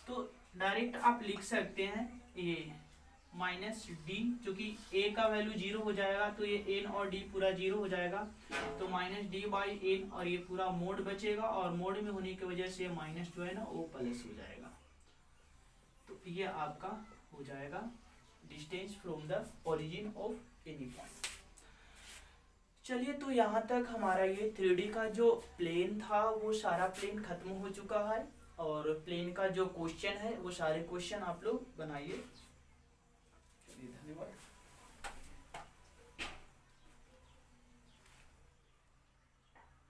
Speaker 1: तो डायरेक्ट आप लिख सकते हैं ये माइनस डी, क्योंकि ए का वैल्यू 0 हो जाएगा तो ये एन और डी पूरा 0 हो जाएगा, तो माइनस डी बाई एन, और ये पूरा मोड बचेगा, और मोड में होने की वजह से माइनस जो है ना वो प्लस हो जाएगा। तो ये आपका हो जाएगा distance from the origin of any point. चलिए, तो यहाँ तक हमारा ये 3D का जो प्लेन था वो सारा प्लेन खत्म हो चुका है, और प्लेन का जो क्वेश्चन है वो सारे क्वेश्चन आप लोग बनाइए।